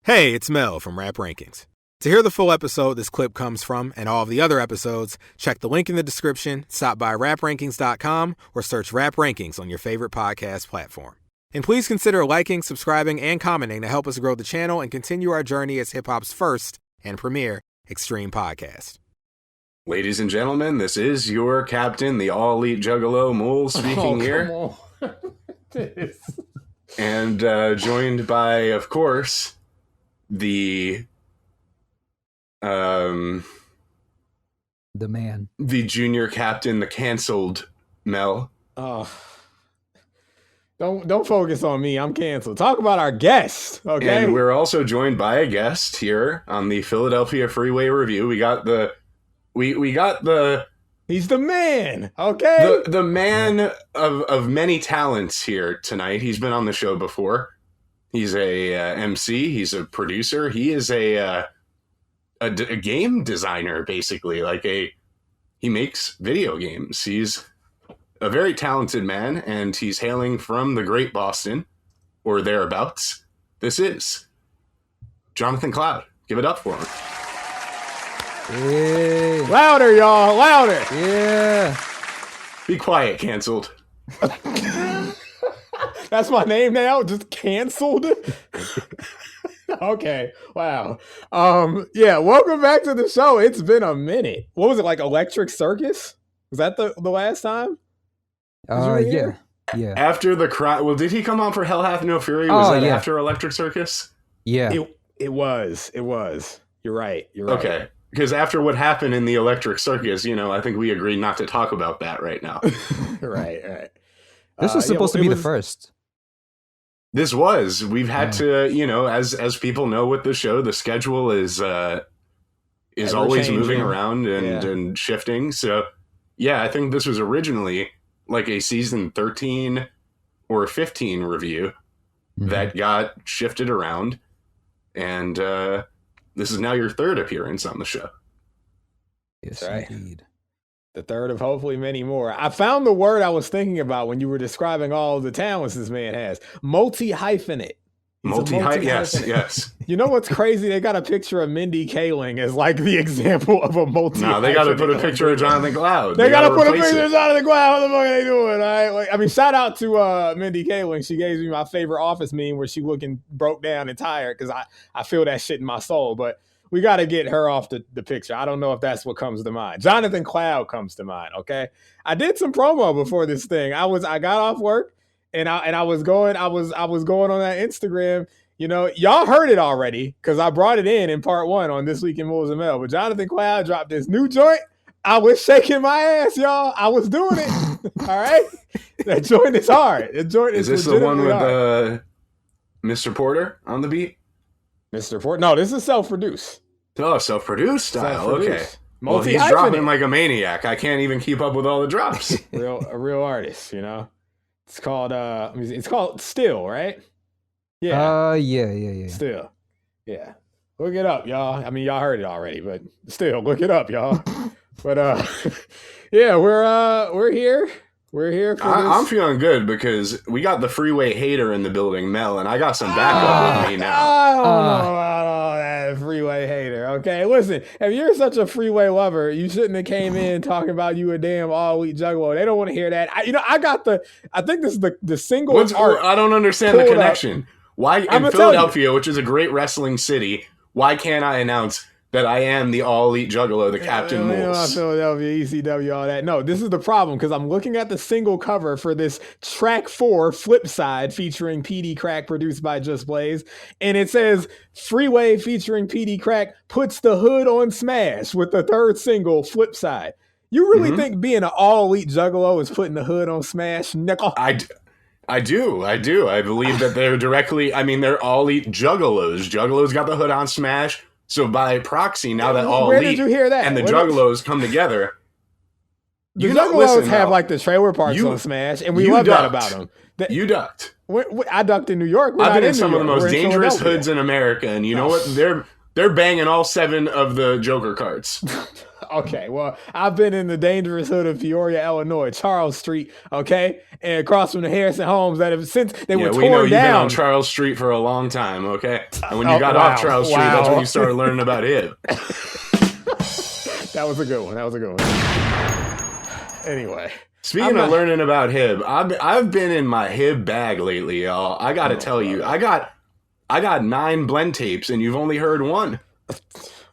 Hey, it's Mel from Rap Rankings. To hear the full episode this clip comes from and all of the other episodes, check the link in the description, stop by raprankings.com, or search Rap Rankings on your favorite podcast platform. And please consider liking, subscribing, and commenting to help us grow the channel and continue our journey as hip-hop's first and premier extreme podcast. Ladies and gentlemen, this is your captain, the all-elite juggalo, Moulz, speaking here. And joined by, of course, the man, the junior captain, the canceled Mel. Oh, don't focus on me. I'm canceled. Talk about our guest, okay? And we're also joined by a guest here on the Philadelphia Freeway Review. We got the He's the man, okay? The man of many talents here tonight. He's been on the show before. He's a MC. He's a producer. He is a game designer, basically. He makes video games. He's a very talented man, and he's hailing from the great Boston, or thereabouts. This is Jonathan Cloud. Give it up for him. Hey. Louder, y'all, louder. Yeah. Be quiet, canceled. That's my name now, just canceled. Okay, wow. Yeah, welcome back to the show. It's been a minute. What was it, like Electric Circus? Was that the last time? Yeah. After the cry, well, did he come on for Hell Hath No Fury? Was that after Electric Circus? Yeah. It was. You're right. Okay. Because after what happened in the Electric Circus, I think we agreed not to talk about that right now. Right. This was supposed to be the first. This was. We've had to, as people know with the show, the schedule is always moving around and shifting. So, yeah, I think this was originally like a season 13 or 15 review that got shifted around. And this is now your third appearance on the show. Yes, right. Indeed. The third of hopefully many more. I found the word I was thinking about when you were describing all of the talents this man has. Multi-hyphenate. Yes. You know what's crazy? They got a picture of Mindy Kaling as like the example of a multi-hyphenate. No, they got to put a picture of Jonathan Cloud. They got to put a picture of Jonathan Cloud. What the fuck are they doing? All right? Shout out to Mindy Kaling. She gave me my favorite Office meme where she looking broke down and tired because I feel that shit in my soul. But we got to get her off the picture. I don't know if that's what comes to mind. Jonathan Cloud comes to mind, okay? I did some promo before this thing. I got off work and I was going on that Instagram. Y'all heard it already because I brought it in part one on This Week in Moulz Mel. But Jonathan Cloud dropped this new joint. I was shaking my ass, y'all. I was doing it. All right? That joint is hard. Is this the one with Mr. Porter on the beat? Mr. Porter? No, this is self-produced. Oh, self-produced style. Self-produced. Okay. Well, he's dropping like a maniac. I can't even keep up with all the drops. A real artist, It's called Still, right? Yeah. Yeah. Still. Yeah. Look it up, y'all. Y'all heard it already, but still, look it up, y'all. But yeah, we're here. We're here for I'm feeling good because we got the Freeway hater in the building, Mel, and I got some backup with me now. I don't know about all that Freeway hater. Okay, listen, if you're such a Freeway lover, you shouldn't have came in talking about you a damn all-elite juggalo. They don't want to hear that. I think this is the single. I don't understand the connection. Why in Philadelphia, which is a great wrestling city, why can't I announce that I am the all-elite juggalo, the Captain Moulz? Philadelphia, ECW, all that. No, this is the problem because I'm looking at the single cover for this track 4 Flipside featuring PD Crack produced by Just Blaze. And it says Freeway featuring PD Crack puts the hood on Smash with the third single Flipside. You really think being an all-elite juggalo is putting the hood on Smash, nickel? I do. I believe that they're they're all-elite juggalos. Juggalos got the hood on Smash. So by proxy, now that all Where elite did you hear that? and the Juggalos come together, the Juggalos have like the trailer parks on Smash, and we love that about them. You ducked. I ducked in New York. I've been in some of the most dangerous hoods in America, and you know what? They're banging all 7 of the Joker cards. Okay, well, I've been in the dangerous hood of Peoria, Illinois, Charles Street, okay? And across from the Harrison homes that have since they were torn down. We know you've been on Charles Street for a long time, okay? And when you got off Charles Street, that's when you started learning about hip. That was a good one. Anyway. Speaking of learning about hip, I've been in my hip bag lately, y'all. I gotta tell you, I got 9 blend tapes, and you've only heard one.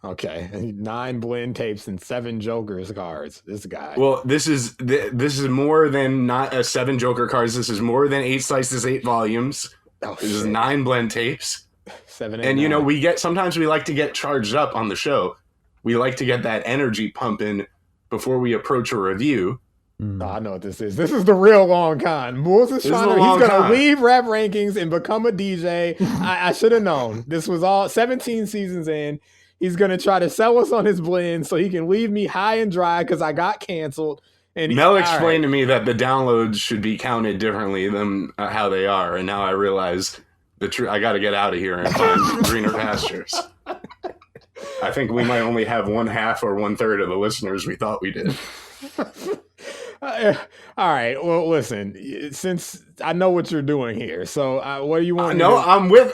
Okay, 9 blend tapes and 7 Joker's cards. This guy. Well, this is more than not 7 Joker cards. This is more than 8 slices, 8 volumes. This is 9 blend tapes. 7 and 9. Sometimes we like to get charged up on the show. We like to get that energy pumping before we approach a review. Oh, I know what this is. This is the real long con. Moulz is trying to, he's going to leave Rap Rankings and become a DJ. I should have known. This was all 17 seasons in. He's going to try to sell us on his blend so he can leave me high and dry because I got canceled. And Mel explained to me that the downloads should be counted differently than how they are. And now I realize I got to get out of here and find greener pastures. I think we might only have 1/2 or 1/3 of the listeners we thought we did. All right. Well, listen. Since I know what you're doing here, so what do you want? No, I'm with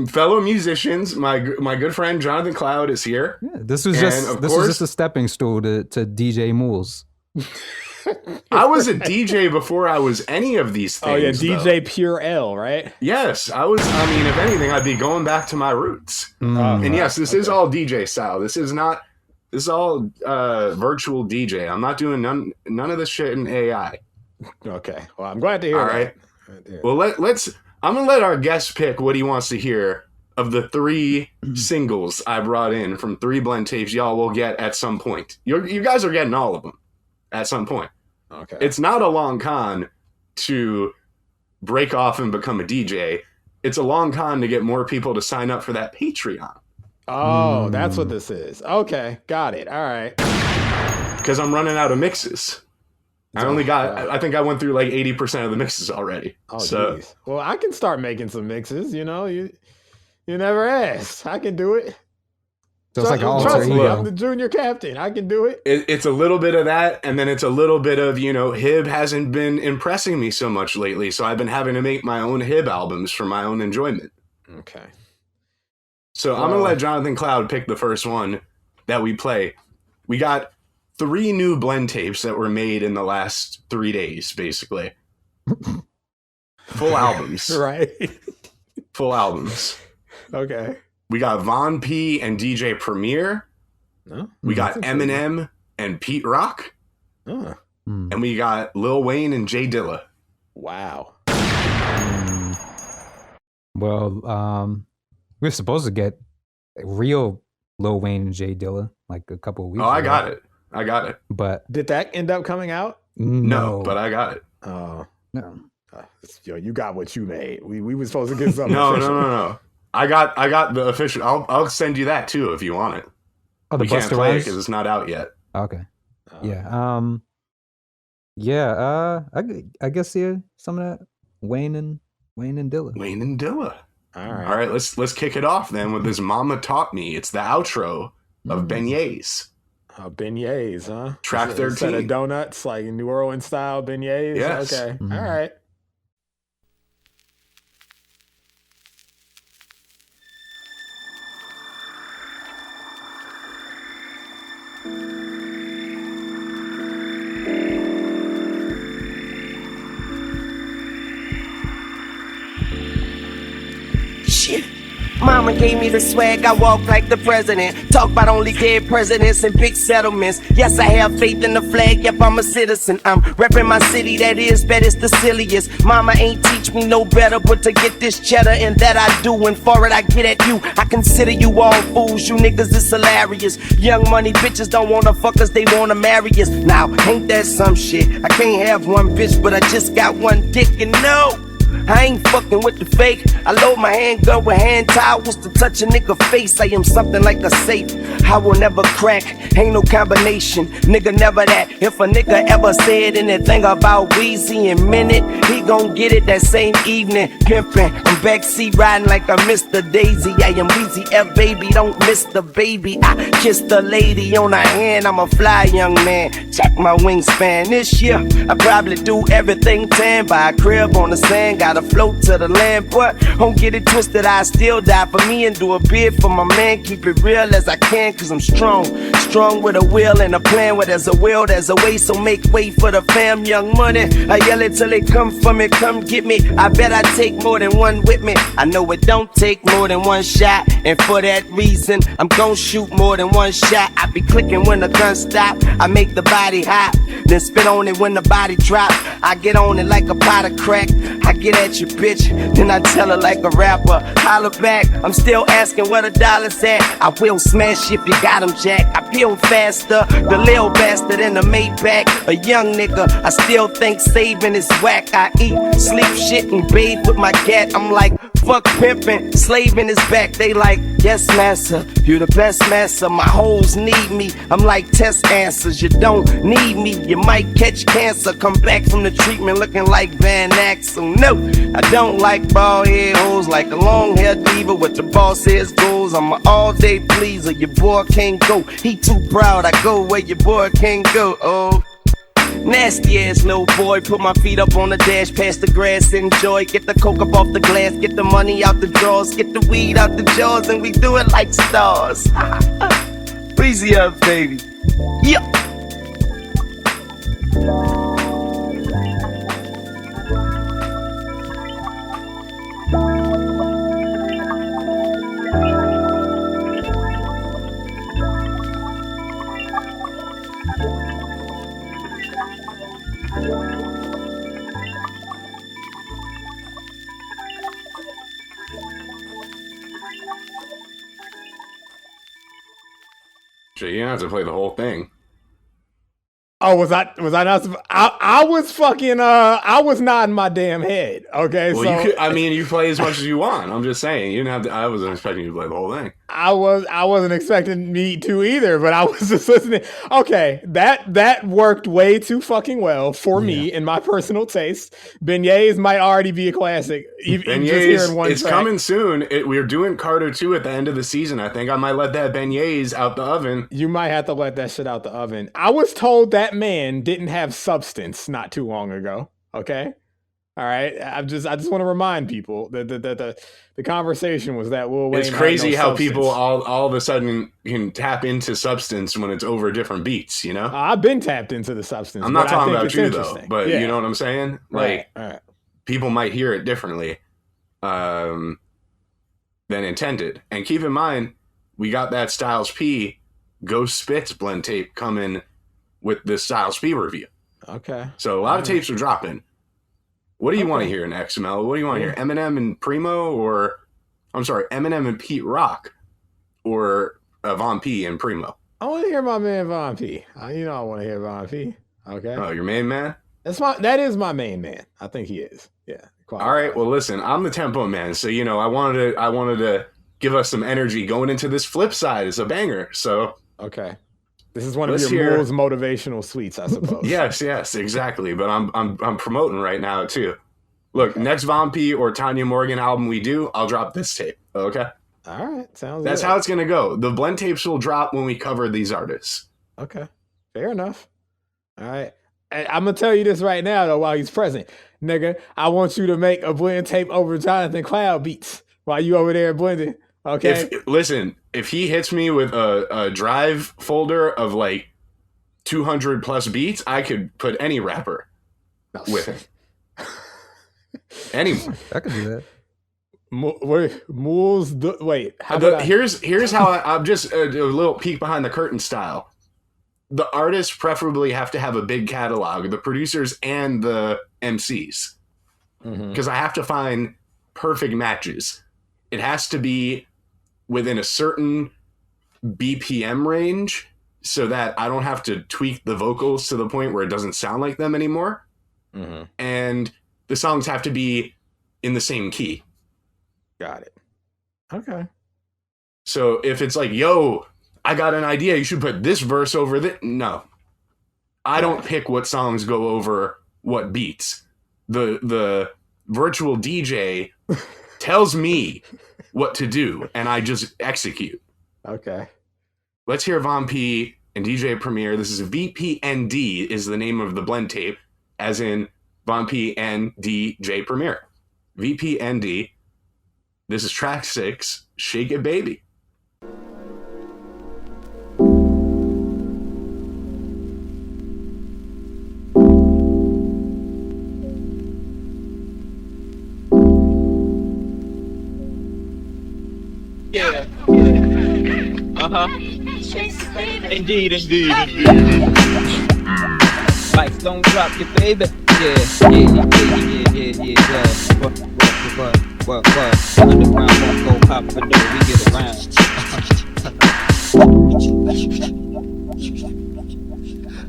fellow musicians. My good friend Jonathan Cloud is here. Yeah, this was just a stepping stool to DJ Moulz. I was a DJ before I was any of these things. Oh yeah, DJ Pure L, right? Yes, I was. I mean, if anything, I'd be going back to my roots. And yes, this is all DJ style. This is all virtual DJ. I'm not doing none of this shit in AI. Okay. Well, I'm glad to hear that. All right. Well, I'm gonna let our guest pick what he wants to hear of the 3 singles I brought in from 3 blend tapes. Y'all will get at some point. You guys are getting all of them at some point. Okay. It's not a long con to break off and become a DJ. It's a long con to get more people to sign up for that Patreon. Oh, that's what this is. Okay, got it. All right. Because I'm running out of mixes. I think I went through like 80% of the mixes already. Oh, geez. Well, I can start making some mixes. You know, you never asked. I can do it. So it's like an trust alter me, ego. I'm the junior captain. I can do it. It's a little bit of that, and then it's a little bit of, Hib hasn't been impressing me so much lately, so I've been having to make my own Hib albums for my own enjoyment. Okay. So I'm going to let Jonathan Cloud pick the first one that we play. We got 3 new blend tapes that were made in the last 3 days, basically. Full albums. Right. Full albums. Okay. We got Von P and DJ Premier. No? We got Eminem and Pete Rock. Oh. And we got Lil Wayne and Jay Dilla. Wow. Well, we're supposed to get real Lil Wayne and Jay Dilla like a couple of weeks ago. I got it. But did that end up coming out? No, but I got it. Oh. No. Yo, you got what you made. We were supposed to get something. No. I got the official. I'll send you that too if you want it. Oh, the we can't Busta play it Rhymes? because it's not out yet. Okay. Yeah. I guess some of that Wayne and Dilla. Wayne and Dilla. All right. All right. Let's kick it off then with this "Mama Taught Me." It's the outro of Beignets. Beignets, huh? Track 13. A set of donuts, like New Orleans style beignets. Yes. Okay. All right. Shit. Mama gave me the swag, I walk like the president. Talk about only dead presidents and big settlements. Yes, I have faith in the flag, yep, I'm a citizen. I'm repping my city, that is, bet it's the silliest. Mama ain't teach me no better, but to get this cheddar, and that I do. And for it, I get at you. I consider you all fools, you niggas is hilarious. Young money bitches don't wanna fuck us, they wanna marry us. Now, ain't that some shit? I can't have one bitch, but I just got one dick, and no, I ain't fucking with the fake. I load my handgun with hand towels to touch a nigga face. I am something like a safe. I will never crack. Ain't no combination. Nigga never that. If a nigga ever said anything about Weezy and Minute, he gon' get it that same evening. Pimpin'. I'm backseat riding like I Mr. Daisy. I am Weezy F, baby. Don't miss the baby. I kissed the lady on her hand. I'm a fly young man. Check my wingspan. This year, I probably do everything tan. Buy a crib on the sand. Gotta float to the land. But don't get it twisted. I still die for me and do a bid for my man. Keep it real as I can, cause I'm strong. Strong with a will and a plan. Where there's a will, there's a way. So make way for the fam. Young money, I yell it till they come for me. Come get me. I bet I take more than one with me. I know it don't take more than one shot. And for that reason, I'm gon' shoot more than one shot. I be clicking when the gun stop. I make the body hot, then spit on it when the body drop. I get on it like a pot of crack. I get at you, bitch, then I tell her like a rapper. Holler back, I'm still asking where the dollar's at. I will smash if you got him, Jack. I peel faster, the lil bastard in the Maybach. A young nigga, I still think saving is whack. I eat, sleep, shit, and bathe with my cat. I'm like, fuck pimpin', slaving is back. They like, yes, massa, you the best massa. My hoes need me, I'm like test answers. You don't need me, you might catch cancer. Come back from the treatment looking like Van Axel. No, I don't like bald head hoes, like a long hair diva with the boss says goals. I'm an all day pleaser, your boy can't go. He too proud, I go where your boy can't go. Oh, nasty ass little boy, put my feet up on the dash, past the grass, enjoy. Get the coke up off the glass, get the money out the drawers, get the weed out the jaws, and we do it like stars. Breezy up, baby. Yeah. You don't have to play the whole thing. Oh, was I not? I was fucking. I was nodding my damn head. Okay, Well, so you could, I mean, you play as much as you want. I'm just saying, you didn't have to. I wasn't expecting you to play the whole thing. I wasn't expecting me to either, but I was just listening. Okay, that worked way too fucking well for me in my personal taste. Beignets might already be a classic. Even just hearing one it's track. coming soon. We're doing Carter 2 at the end of the season. I think I might let that beignets out the oven. You might have to let that shit out the oven. I was told that man didn't have substance not too long ago. Okay. All right. I just want to remind people that the conversation was that Lil Wayne. It's crazy how substance. people all of a sudden can tap into substance when it's over different beats, you know? I've been tapped into the substance. I'm not but I talking think about it's you though, interesting. but Yeah. you know what I'm saying? Like right. people might hear it differently than intended. And keep in mind, we got that Styles P Ghost Spits blend tape coming with this Styles P review. Okay. So a lot of tapes are dropping. What do you want to hear in XML? What do you want to hear? Eminem and Primo, or I'm sorry, Eminem and Pete Rock, or Von P and Primo? I want to hear my man Von P. You know I want to hear Von P. Okay. Oh, your main man? That is my main man. I think he is. Yeah. All right. Well, listen, I'm the tempo man, so you know I wanted to give us some energy going into this Flipside. It's a banger. So okay. This is one of your Moulz motivational suites, I suppose. yes, exactly. But I'm promoting right now too. Look, next Von P or Tanya Morgan album we do, I'll drop this tape. Okay. All right, sounds. That's good. how it's gonna go. The blend tapes will drop when we cover these artists. Okay, fair enough. All right, I'm gonna tell you this right now though, while he's present, nigga. I want you to make a blend tape over Jonathan Cloud beats while you over there blending. Okay. If he hits me with a drive folder of like 200 plus beats, I could put any rapper with it. Anyone. I could do that. Wait. Here's how I'm just a little peek behind the curtain style. The artists preferably have to have a big catalog, the producers and the MCs, because I have to find perfect matches. It has to be within a certain BPM range so that I don't have to tweak the vocals to the point where it doesn't sound like them anymore. And the songs have to be in the same key. Got it. Okay. So if it's like, yo, I got an idea, you should put this verse over this. No. I don't pick what songs go over what beats. The virtual DJ tells me what to do, and I just execute. Okay. Let's hear Von P and DJ Premier. This is VPND is the name of the blend tape, as in Von P and DJ Premier. VPND. This is track 6, Shake It Baby. Yeah. Indeed. Lights don't drop your baby. Yeah. What? The underground won't go pop for no, we get around.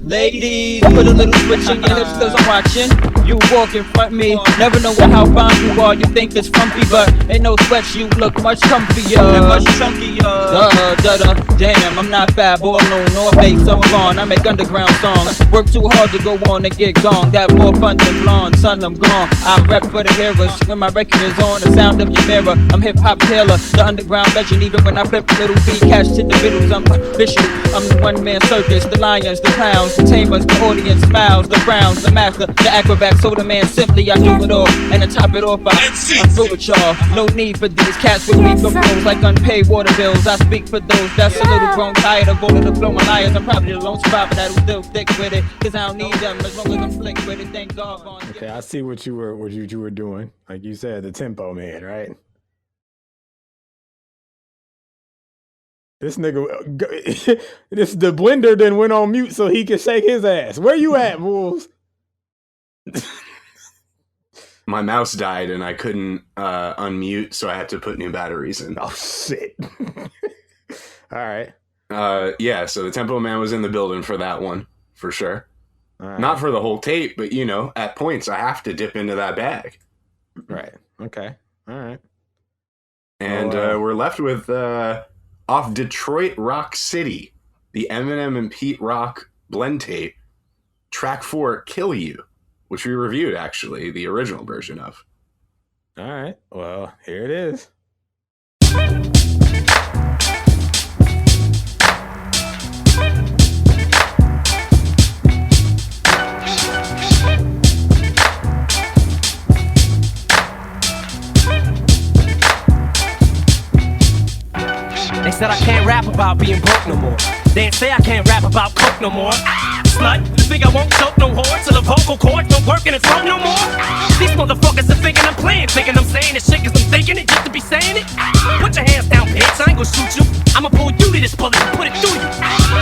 Ladies, put a little switch in your hips cause I'm watching. You walk in front of me, never know how fine you are. You think it's frumpy, but ain't no sweat, you look much comfier. Much chunkier. Damn, I'm not fat, boy, alone, or fake, so I'm on. I make underground songs. Work too hard to go on and get gone. Got more fun than blonde, son, I'm gone. I rap for the hearers. When my record is on, the sound of your mirror. I'm hip-hop killer, the underground legend. Even when I flip little beat, catch to the middles, I'm official. I'm the one-man circus, the lions, the clowns, the tamers, the audience smiles, the frowns, the master, the acrobat, so the man simply I do it all, and to top it off, I'm through with y'all. No need for these cats with me for flows like unpaid water bills. I speak for those that's a little grown tired of all of the flowing liars. I'm probably the lone survivor that'll still stick with it, cause I don't need them as long as I'm slick with it. Thank God. Okay, I see what you were doing. Like you said, the tempo man, right? This nigga, the blender then went on mute so he could shake his ass. Where you at, Moulz? My mouse died and I couldn't unmute, so I had to put new batteries in. Oh, shit. All right. Yeah, so the Tempo Man was in the building for that one, for sure. Right. Not for the whole tape, but, you know, at points I have to dip into that bag. Right. Okay. All right. And we're left with... off Detroit Rock City, the Eminem and Pete Rock blend tape, track 4, Kill You, which we reviewed, actually, the original version of. All right. Well, here it is. They said I can't rap about being broke no more. They ain't say I can't rap about coke no more. Slut, you think I won't choke no whore till the vocal cords don't work in its throat no more? These motherfuckers are thinking I'm playing, thinking I'm saying this shit cause I'm thinking it just to be saying it. Put your hands down, bitch, I ain't gonna shoot you. I'ma pull you to this bullet and put it through you.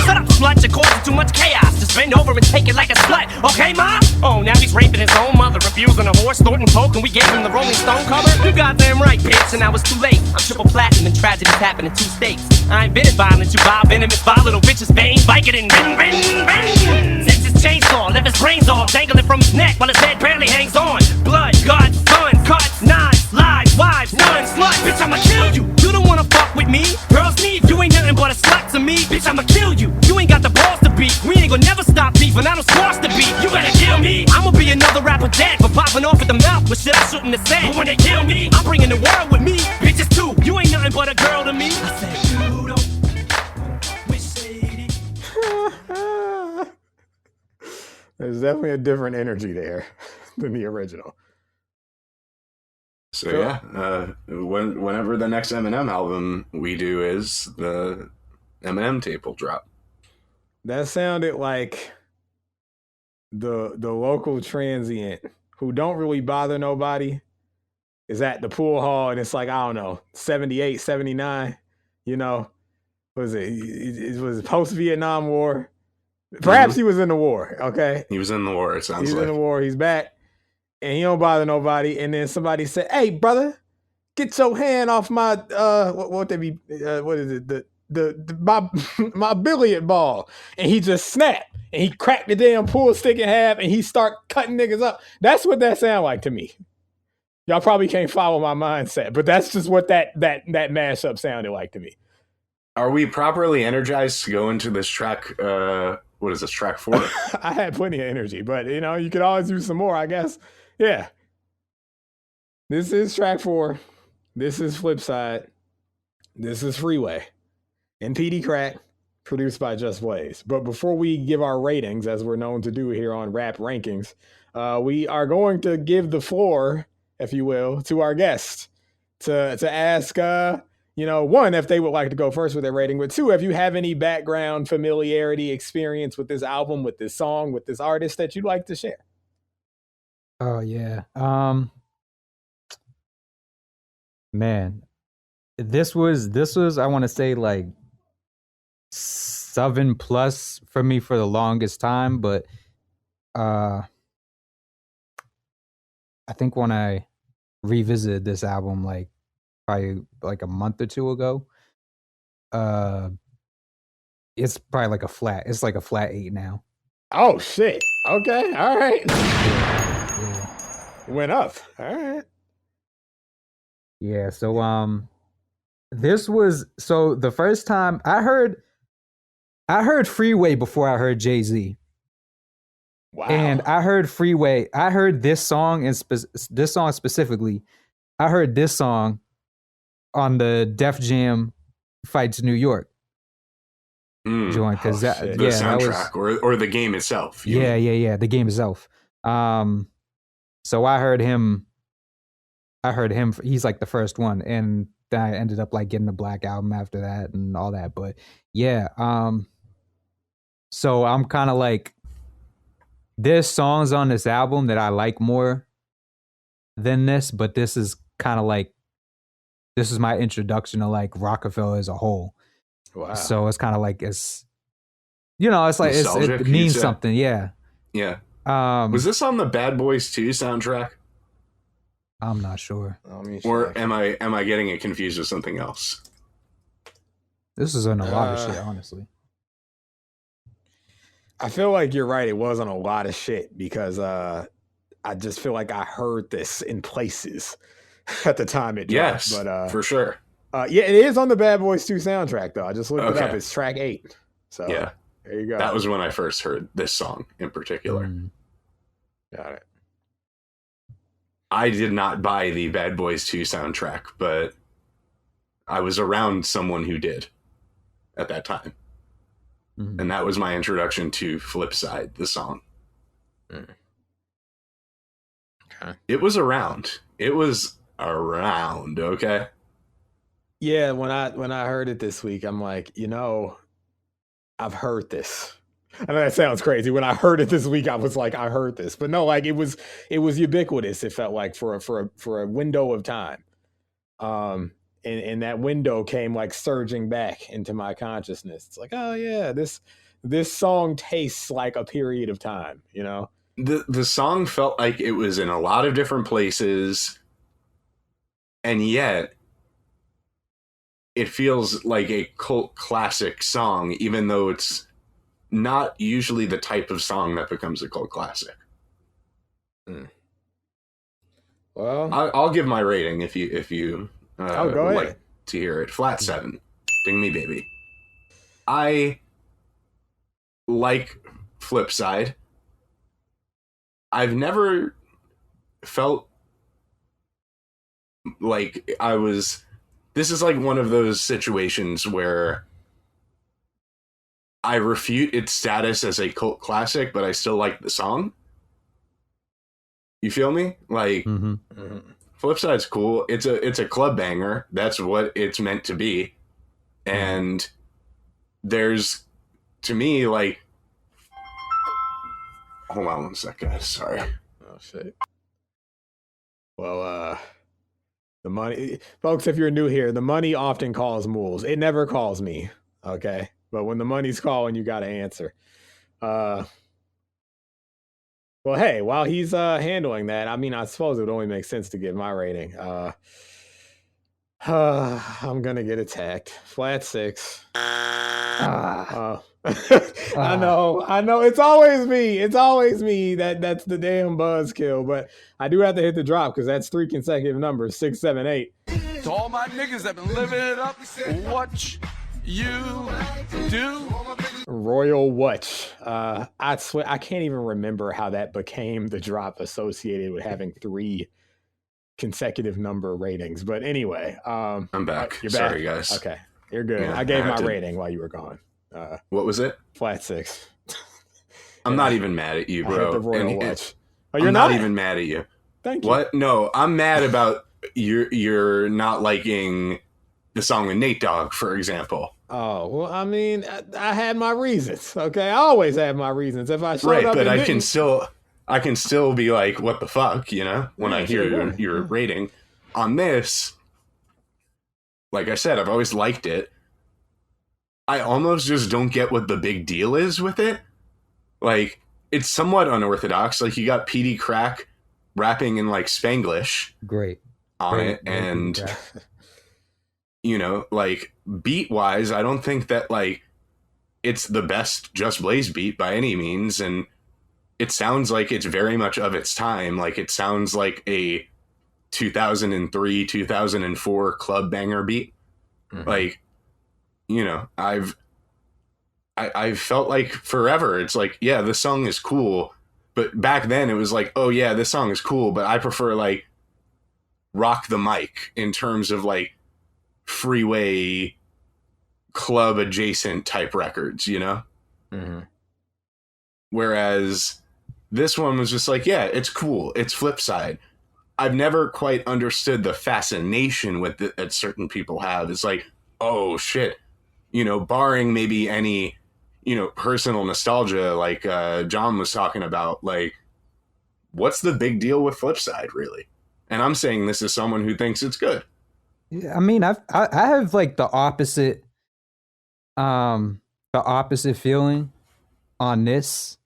Shut up, slut, you're causing too much chaos. Just bend over and take it like a slut, okay, ma? Oh, now he's raping his own mother, abusing a horse, snorting coke, and we gave him the Rolling Stone cover? You goddamn right, bitch, and now it's too late. I'm triple platinum and tragedies happen in 2 states. I ain't been violent, you vile, venomous, vile little bitches, bang, Vicodin, bang. Takes his chainsaw, left his brains off, dangling from his neck while his head barely hangs on. Blood, guts, fun, cuts, knives, lies, wives, nuns, sluts. Bitch, I'ma kill you. You don't wanna fuck with me. Girls need you ain't nothing but a slut to me. Bitch, I'ma kill you. You ain't got the balls to beat. We ain't gonna never stop beefing. I don't squash the beat. You better kill me. I'ma be another rapper dead for popping off at the mouth with shit I shouldn't have said. But when they kill me, I'm bringing the world with me. Bitches too. You ain't nothing but a girl to me. I said you don't. There's definitely a different energy there than the original. So yeah, whenever the next Eminem album we do is, the Eminem tape will drop. That sounded like the local transient who don't really bother nobody is at the pool hall and it's like, I don't know, 78, 79, you know, was it was post-Vietnam War. Perhaps he was in the war, okay? He was in the war, it sounds like. He's in the war, he's back, and he don't bother nobody. And then somebody said, hey, brother, get your hand off my, what is it? My billiard ball. And he just snapped, and he cracked the damn pool stick in half, and he start cutting niggas up. That's what that sound like to me. Y'all probably can't follow my mindset, but that's just what that mashup sounded like to me. Are we properly energized to go into this track? What is this, track 4? I had plenty of energy, but you could always use some more, I guess. Yeah. This is track 4. This is Flipside. This is Freeway. And PD Crack, produced by Just Blaze. But before we give our ratings, as we're known to do here on Rap Rankings, we are going to give the floor, if you will, to our guest to ask, one, if they would like to go first with their rating, but 2, if you have any background, familiarity, experience with this album, with this song, with this artist that you'd like to share. Oh yeah. Man, this was I want to say like 7+ for me for the longest time, but I think when I revisited this album like probably like a month or 2 ago, it's probably like a flat 8 now. Oh shit. Okay. All right. Yeah. Went up. All right. Yeah, so this was the first time I heard Freeway before I heard Jay-Z. Wow. And I heard Freeway. I heard this song and this song specifically. I heard this song on the Def Jam Fights New York joint because the soundtrack or the game itself. Yeah, the game itself. So I heard him. He's like the first one, and then I ended up like getting the Black Album after that and all that. But yeah, so I'm kind of like, there's songs on this album that I like more than this, but this is kind of like, this is my introduction to like Rockefeller as a whole. Wow. So it's kind of like, it's like it means something. Yeah. Yeah. Was this on the Bad Boys 2 soundtrack? I'm not sure. Or am I getting it confused with something else? This is on a lot of shit, honestly. I feel like you're right. It was on a lot of shit because I just feel like I heard this in places at the time it dropped. Yes, but for sure. Yeah, it is on the Bad Boys 2 soundtrack, though. I just looked it up. It's track 8. So yeah, there you go. That was when I first heard this song in particular. Got it. I did not buy the Bad Boys 2 soundtrack, but I was around someone who did at that time. And that was my introduction to Flipside, the song. Okay. It was around. Okay? Yeah, when I heard it this week, I'm like, I've heard this. I know that sounds crazy. When I heard it this week, I was like, I heard this. But no, like it was ubiquitous, it felt like for a window of time. And that window came like surging back into my consciousness. It's like, oh yeah, this song tastes like a period of time, The song felt like it was in a lot of different places, and yet it feels like a cult classic song, even though it's not usually the type of song that becomes a cult classic. Well, I'll give my rating if you go would ahead. like to hear it. Flat 7. Ding me, baby. I like Flipside. I've never felt like this is like one of those situations where I refute its status as a cult classic, but I still like the song. You feel me? Like, Flipside's cool. It's a club banger. That's what it's meant to be. And there's, to me, like, hold on one sec, guys. Sorry. Oh shit. Well, the money, folks, if you're new here, the money often calls Moulz. It never calls me. Okay. But when the money's calling, you got to answer. Well, hey, while he's handling that, I mean, I suppose it would only make sense to give my rating. I'm gonna get attacked. Flat 6. I know. It's always me. That's the damn buzzkill. But I do have to hit the drop because that's 3 consecutive numbers: 6, 7, 8. To all my niggas that been living it up, what you do? Royal Watch. I swear I can't even remember how that became the drop associated with having 3 consecutive number ratings. But anyway, I'm back. You're Sorry, back? guys. Okay, you're good. Yeah, I gave I my had to- rating while you were gone. What was it? Flat 6. I'm not even mad at you, I hit bro. the Royal And Watch. Oh, you're I'm not not even mad at you. Thank you. What? No, I'm mad about you're not liking the song with Nate Dogg, for example. Oh, well, I mean, I had my reasons. Okay, I always have my reasons. If I showed Right, up but and I didn't, can still be like, what the fuck, you know, when I hear sure, your rating on this. Like I said, I've always liked it. I almost just don't get what the big deal is with it. Like, it's somewhat unorthodox. Like, you got PD Crack rapping in like Spanglish Great. on it, and you know, like, beat wise, I don't think that like it's the best Just Blaze beat by any means, and it sounds like it's very much of its time. Like, it sounds like a 2003 2004 club banger beat. Like, you know, I've felt like forever it's like, yeah, this song is cool, but back then it was like, oh yeah, this song is cool, but I prefer like Rock the Mic in terms of like Freeway club adjacent type records, you know. Whereas this one was just like, yeah, it's cool, it's Flipside. I've never quite understood the fascination with it that certain people have. It's like, oh shit, you know, barring maybe any, you know, personal nostalgia, like John was talking about, like, what's the big deal with Flipside, really? And I'm saying this as someone who thinks it's good. Yeah, I mean, I have like the opposite feeling on this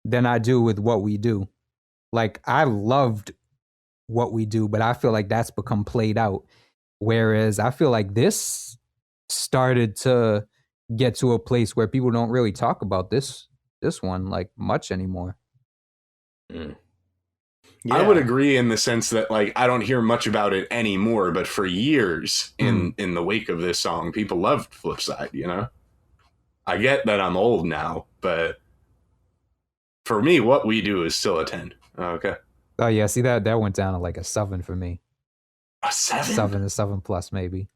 than I do with What We Do. Like, I loved What We Do, but I feel like that's become played out. Whereas I feel like this started to get to a place where people don't really talk about this one like much anymore. Yeah. I would agree in the sense that, like, I don't hear much about it anymore, but for years in the wake of this song, people loved Flipside, you know? I get that I'm old now, but for me, What We Do is still a 10. Okay. Oh yeah, see that went down to like a 7 for me. A 7? 7 plus maybe.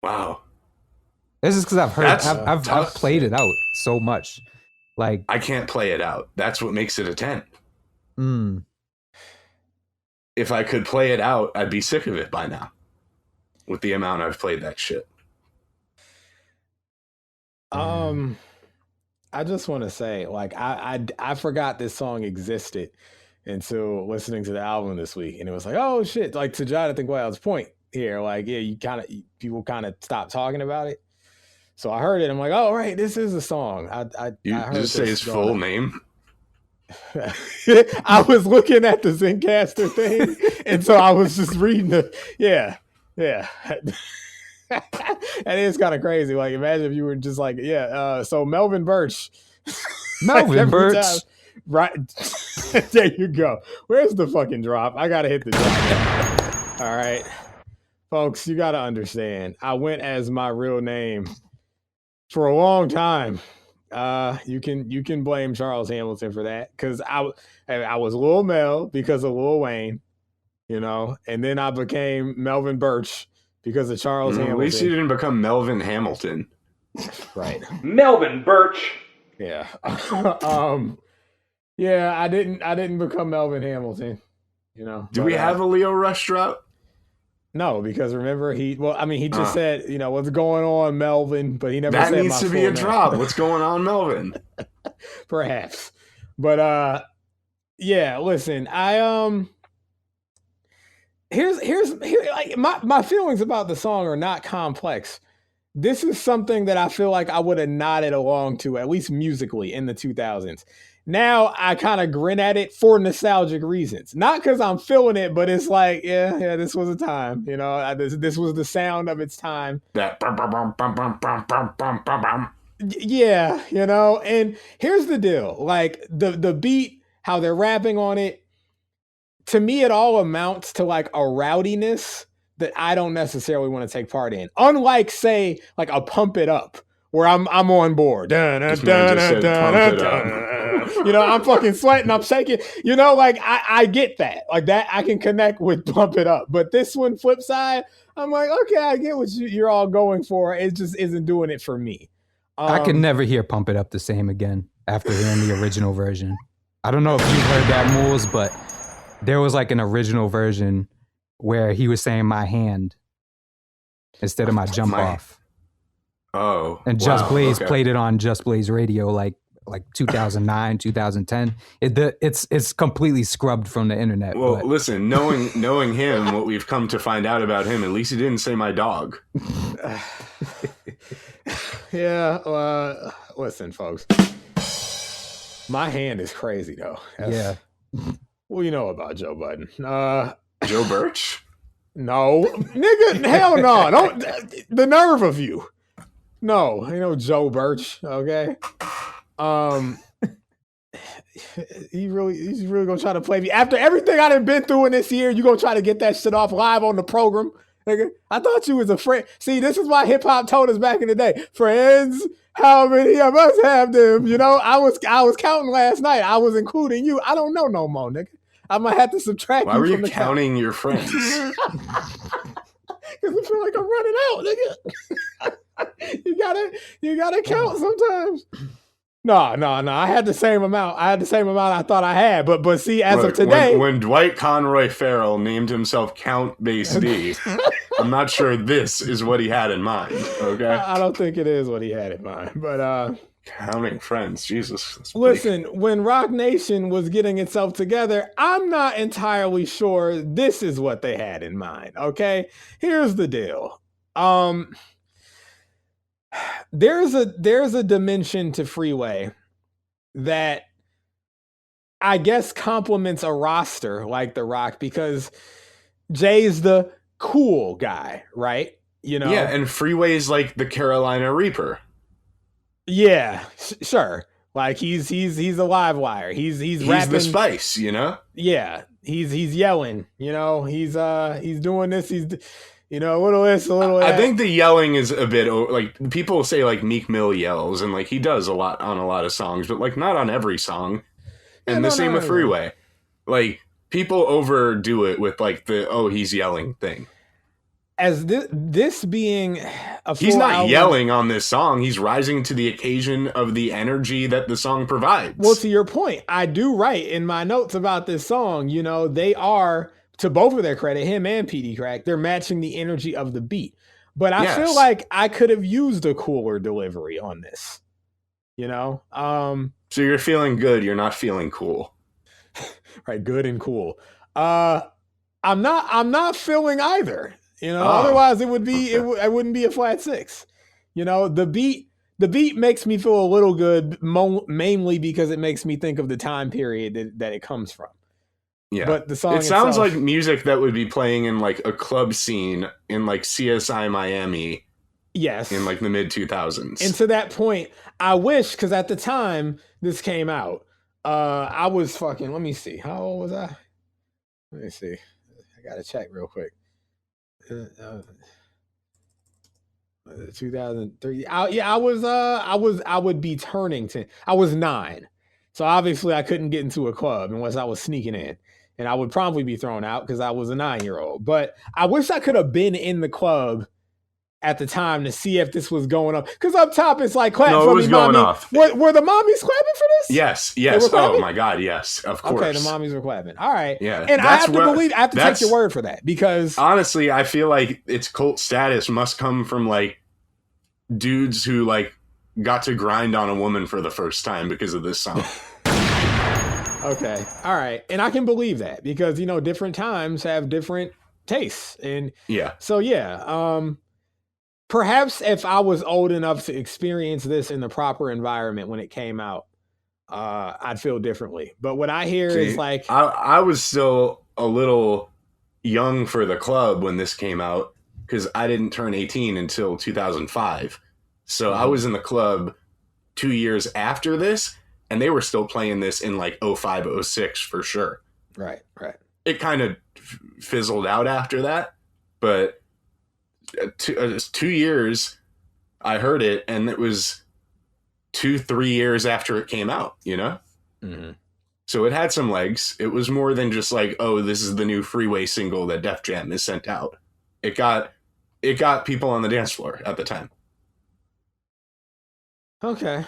Wow. This is because I've heard That's I've tough. played it out so much. Like, I can't play it out. That's what makes it a 10. If I could play it out, I'd be sick of it by now. With the amount I've played that shit. I just want to say, like, I forgot this song existed until listening to the album this week, and it was like, oh shit! Like, to Jonathan Quayle's point here, like, yeah, people kind of stopped talking about it. So I heard it. I'm like, oh right, this is a song. I heard just say his full name. I was looking at the Zencaster thing, and so I was just reading the yeah. That is kind of crazy. Like, imagine if you were just like, so Melvin Birch. Melvin Birch. Time, right. There you go. Where's the fucking drop? I gotta hit the drop. All right. Folks, you gotta understand. I went as my real name for a long time. You can blame Charles Hamilton for that, because I was Lil Mel because of Lil Wayne, you know, and then I became Melvin Birch because of Charles Hamilton. At least you didn't become Melvin Hamilton. Right. Melvin Birch. Yeah. Yeah, I didn't become Melvin Hamilton, you know. Do we have a Leo Rush drop? No, because remember he just said, you know, what's going on, Melvin, but he never that said needs my to be full a name. drop. What's going on, Melvin? Perhaps. But yeah, listen, I here's like my feelings about the song are not complex. This is something that I feel like I would have nodded along to, at least musically, in the 2000s. now I kind of grin at it for nostalgic reasons. Not because I'm feeling it, but it's like, yeah, this was a time. You know, this was the sound of its time. That bum, bum, bum, bum, bum, bum, bum, bum, bum, bum. Yeah, you know, and here's the deal. Like the beat, how they're rapping on it, to me, it all amounts to like a rowdiness that I don't necessarily want to take part in. Unlike, say, like a Pump It Up, where I'm on board. You know, I'm fucking sweating, I'm shaking. You know, like I get that. Like that, I can connect with Pump It Up. But this one, Flipside, I'm like, okay, I get what you're all going for. It just isn't doing it for me. I could never hear Pump It Up the same again after hearing the original version. I don't know if you've heard that, Moulz, but there was like an original version where he was saying my hand instead of my jump off. Oh. And Just Blaze played it on Just Blaze Radio like 2009, 2010. It's completely scrubbed from the internet. Well, but. Listen, knowing him, what we've come to find out about him, at least he didn't say my dog. Yeah, listen, folks. My hand is crazy, though. Yeah. What do you know about Joe Budden? Joe Birch? No. Nigga, hell no. Don't, the nerve of you. No, ain't no Joe Birch, okay? He's really gonna try to play me. After everything I done been through in this year, you gonna try to get that shit off live on the program? Nigga, I thought you was a friend. See, this is why hip hop told us back in the day. Friends, how many of us have them? You know, I was counting last night. I was including you. I don't know no more, nigga. I might have to subtract. Why were you counting your friends? Because I feel like I'm running out, nigga. you gotta count sometimes. No. I had the same amount. I thought I had. But see, as of today, when Dwight Conroy Farrell named himself Count Bass D, I'm not sure this is what he had in mind. Okay, I don't think it is what he had in mind. But counting friends, Jesus. Listen, when Rock Nation was getting itself together, I'm not entirely sure this is what they had in mind. Okay, here's the deal. There's a dimension to Freeway that I guess complements a roster like The Rock, because Jay's the cool guy, right? You know, yeah, and Freeway's like the Carolina Reaper. Yeah, sure. Like he's a live wire. He's rapping. The spice, you know. Yeah, he's yelling. You know, he's doing this. He's, you know, a little this, a little that. I think the yelling is a bit like people say like Meek Mill yells, and like he does a lot on a lot of songs, but like not on every song. And the same with Freeway. Like people overdo it with like the he's yelling thing. As this being a full he's not album, yelling on this song. He's rising to the occasion of the energy that the song provides. Well, to your point, I do write in my notes about this song, you know, they are, to both of their credit, him and PD Crack, they're matching the energy of the beat. But I feel like I could have used a cooler delivery on this, you know? So you're feeling good. You're not feeling cool. Right. Good and cool. I'm not feeling either. You know, otherwise it wouldn't be a flat 6. You know, the beat makes me feel a little good, mainly because it makes me think of the time period that it comes from. Yeah, but the song it sounds like music that would be playing in like a club scene in like CSI Miami. Yes, in like the mid 2000s. And to that point, I wish, because at the time this came out, I was fucking. Let me see, how old was I? Let me see. I gotta check real quick. 2003. I would be turning 10. I was 9, so obviously I couldn't get into a club unless I was sneaking in, and I would probably be thrown out because I was a 9-year-old. But I wish I could have been in the club at the time to see if this was going up, because up top it's like clap for me, mommy. Off. Were the mommies clapping for this? Yes. Oh my god, yes, of course. Okay, the mommies were clapping. All right, yeah, and I have to take your word for that, because honestly, I feel like its cult status must come from like dudes who like got to grind on a woman for the first time because of this song. Okay, all right, and I can believe that, because you know different times have different tastes, and perhaps if I was old enough to experience this in the proper environment when it came out, I'd feel differently. But what I hear is like I was still a little young for the club when this came out because I didn't turn 18 until 2005. So I was in the club 2 years after this, and they were still playing this in like 05, 06 for sure. Right. It kind of fizzled out after that, but 2 years I heard it, and it was 2-3 years after it came out, you know? Mm-hmm. So it had some legs. It was more than just like, oh, this is the new Freeway single that Def Jam has sent out. It got people on the dance floor at the time. Okay.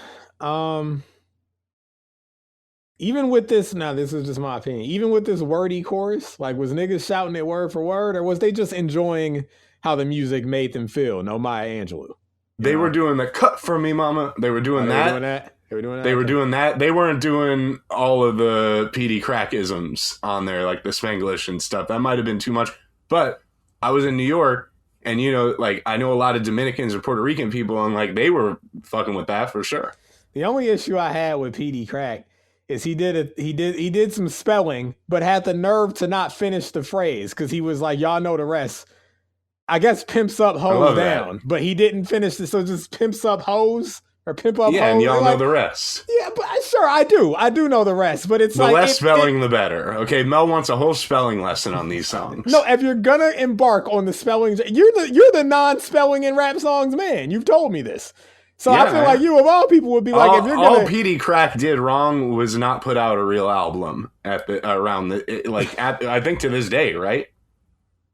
Even with this, now this is just my opinion, even with this wordy chorus, like was niggas shouting it word for word, or was they just enjoying how the music made them feel? No Maya Angelou. They were doing the cut for me, mama. They were doing that. They were doing that. They weren't doing all of the PD crackisms on there, like the Spanglish and stuff. That might have been too much. But I was in New York, and you know, like I know a lot of Dominicans or Puerto Rican people, and like they were fucking with that for sure. The only issue I had with PD Crack is he did some spelling, but had the nerve to not finish the phrase because he was like, y'all know the rest. I guess pimps up hoes down, but he didn't finish this. So just pimps up hoes or pimp up hoes. Yeah, and y'all know the rest. Yeah, but sure, I do know the rest, but it's the less spelling, the better. Okay, Mel wants a whole spelling lesson on these songs. No, if you're gonna embark on the spelling, you're the non-spelling in rap songs man. You've told me this. So yeah, I feel like you of all people would be like, if you're gonna... All PD Crack did wrong was not put out a real album at the I think to this day, right?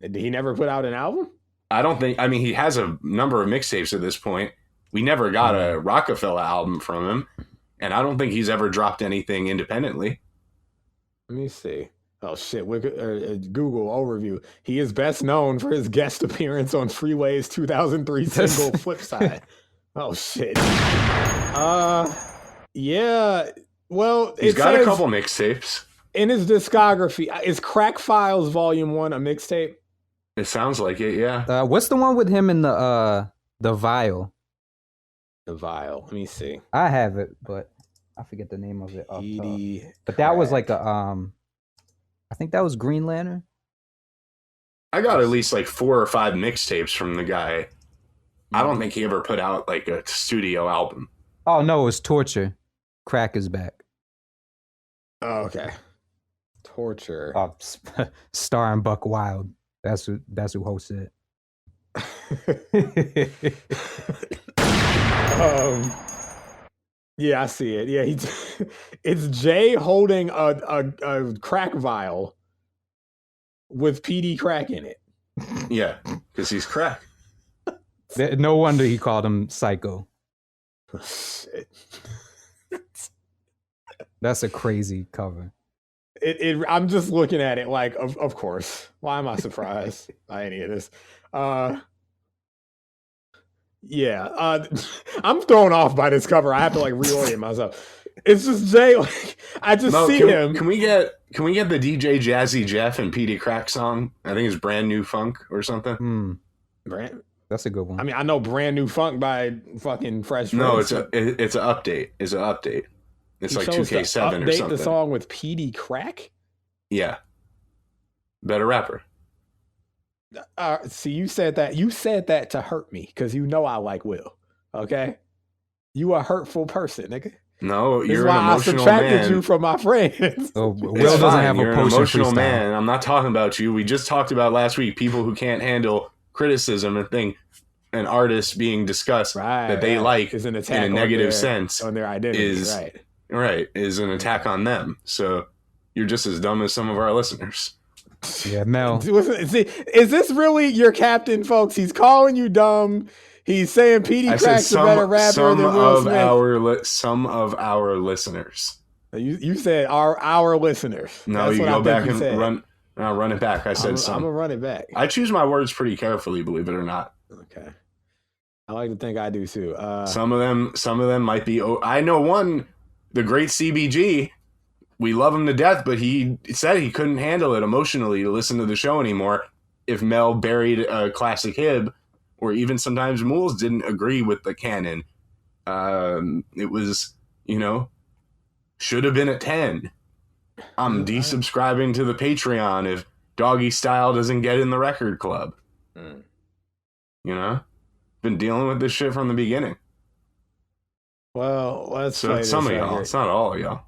Did he never put out an album? I don't think. I mean, he has a number of mixtapes at this point. We never got a Rockefeller album from him, and I don't think he's ever dropped anything independently. Let me see. Oh shit! Google overview. He is best known for his guest appearance on Freeway's 2003 single "Flipside." Oh shit. Yeah. Well, he's got a couple mixtapes in his discography. Is Crack Files Volume 1 a mixtape? It sounds like it, yeah. What's the one with him in the vial? The vial. Let me see. I have it, but I forget the name of it. But that was like I think that was Green Lantern. I got at least like 4 or 5 mixtapes from the guy. I don't think he ever put out like a studio album. Oh no, it was Torture. Crack is back. Oh, okay. Torture. Starring Buck Wild. That's who hosts it. Yeah, I see it. Yeah, it's Jay holding a crack vial with PD Crack in it. Yeah, because he's crack. No wonder he called him Psycho. Shit. That's a crazy cover. I'm just looking at it like, of course. Why am I surprised by any of this? Yeah. I'm thrown off by this cover. I have to like reorient myself. It's just Jay. Like, I just see him. Can we get the DJ Jazzy Jeff and PD Crack song? I think it's Brand New Funk or something. That's a good one. I mean, I know Brand New Funk by fucking Fresh. No, it's an update. It's an update. It's like 2K7 or something. Update the song with PD Crack? Yeah. Better rapper. See, you said that to hurt me because you know I like Will. Okay? You a hurtful person, nigga. No, you're an emotional man. I subtracted you from my friends. Oh, Will doesn't have you're a potion an emotional freestyle. Man. I'm not talking about you. We just talked about last week people who can't handle criticism and think an artist being discussed that they like is an attack in a negative sense on their identity. Is an attack on them. So you're just as dumb as some of our listeners. Yeah, Mel. See, is this really your captain, folks? He's calling you dumb. He's saying PD Crack's a better rapper than Will Smith. Some of our listeners. You said our listeners. No, you go back and run it back. I said some. I'm gonna run it back. I choose my words pretty carefully, believe it or not. Okay. I like to think I do too. Some of them might be. I know one, the great CBG. We love him to death, but he said he couldn't handle it emotionally to listen to the show anymore if Mel buried a classic hib, or even sometimes Moulz didn't agree with the canon. It was, should have been at 10. I'm desubscribing to the Patreon if Doggy Style doesn't get in the record club. You know? Been dealing with this shit from the beginning. Well, let's So play it's this some of right y'all. here. It's not all of y'all.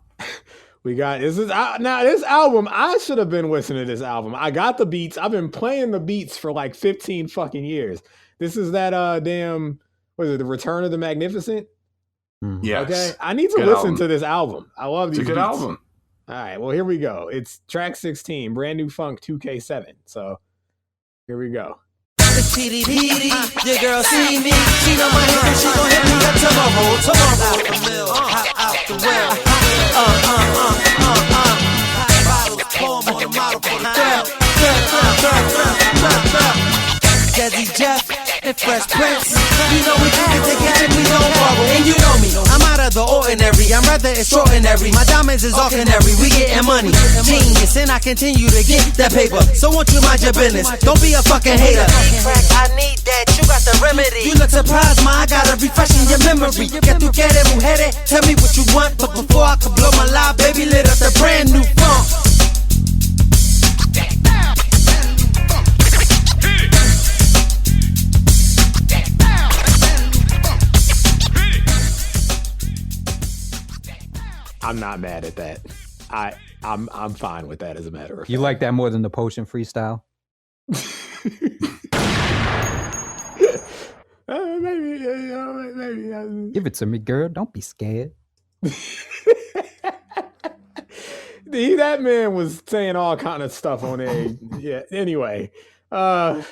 We got now this album. I should have been listening to this album. I got the beats. I've been playing the beats for like 15 fucking years. This is that damn, what is it? The Return of the Magnificent. Yes. Okay, I need to Good listen album. to this album. I love these. It's a good beats. album. All right, well here we go. It's track 16, Brand New Funk 2K7. So here we go. It's TDD, your girl see me. She know my nigga, she gon' hit me up tomorrow. Hop out the well. Bottles, form on the model for the Jazzy Jeff and Fresh Prince. You know we can take it and we don't borrow. And you know me, I'm out of the ordinary. I'm rather extraordinary. My diamonds is all canary. We getting money, genius, and I continue to get that paper. So won't you mind your business? Don't be a fucking hater. I need that. You got the remedy. You look surprised, ma. I got a refreshing your memory. Que tu quieres, mujeres? Tell me what you want, but before I can blow my live, baby, lit up the brand new funk. I'm not mad at that. I'm fine with that as a matter of fact. You like that more than the Potion freestyle? Maybe. Give it to me, girl. Don't be scared. That man was saying all kind of stuff on there. Yeah. Anyway, Well,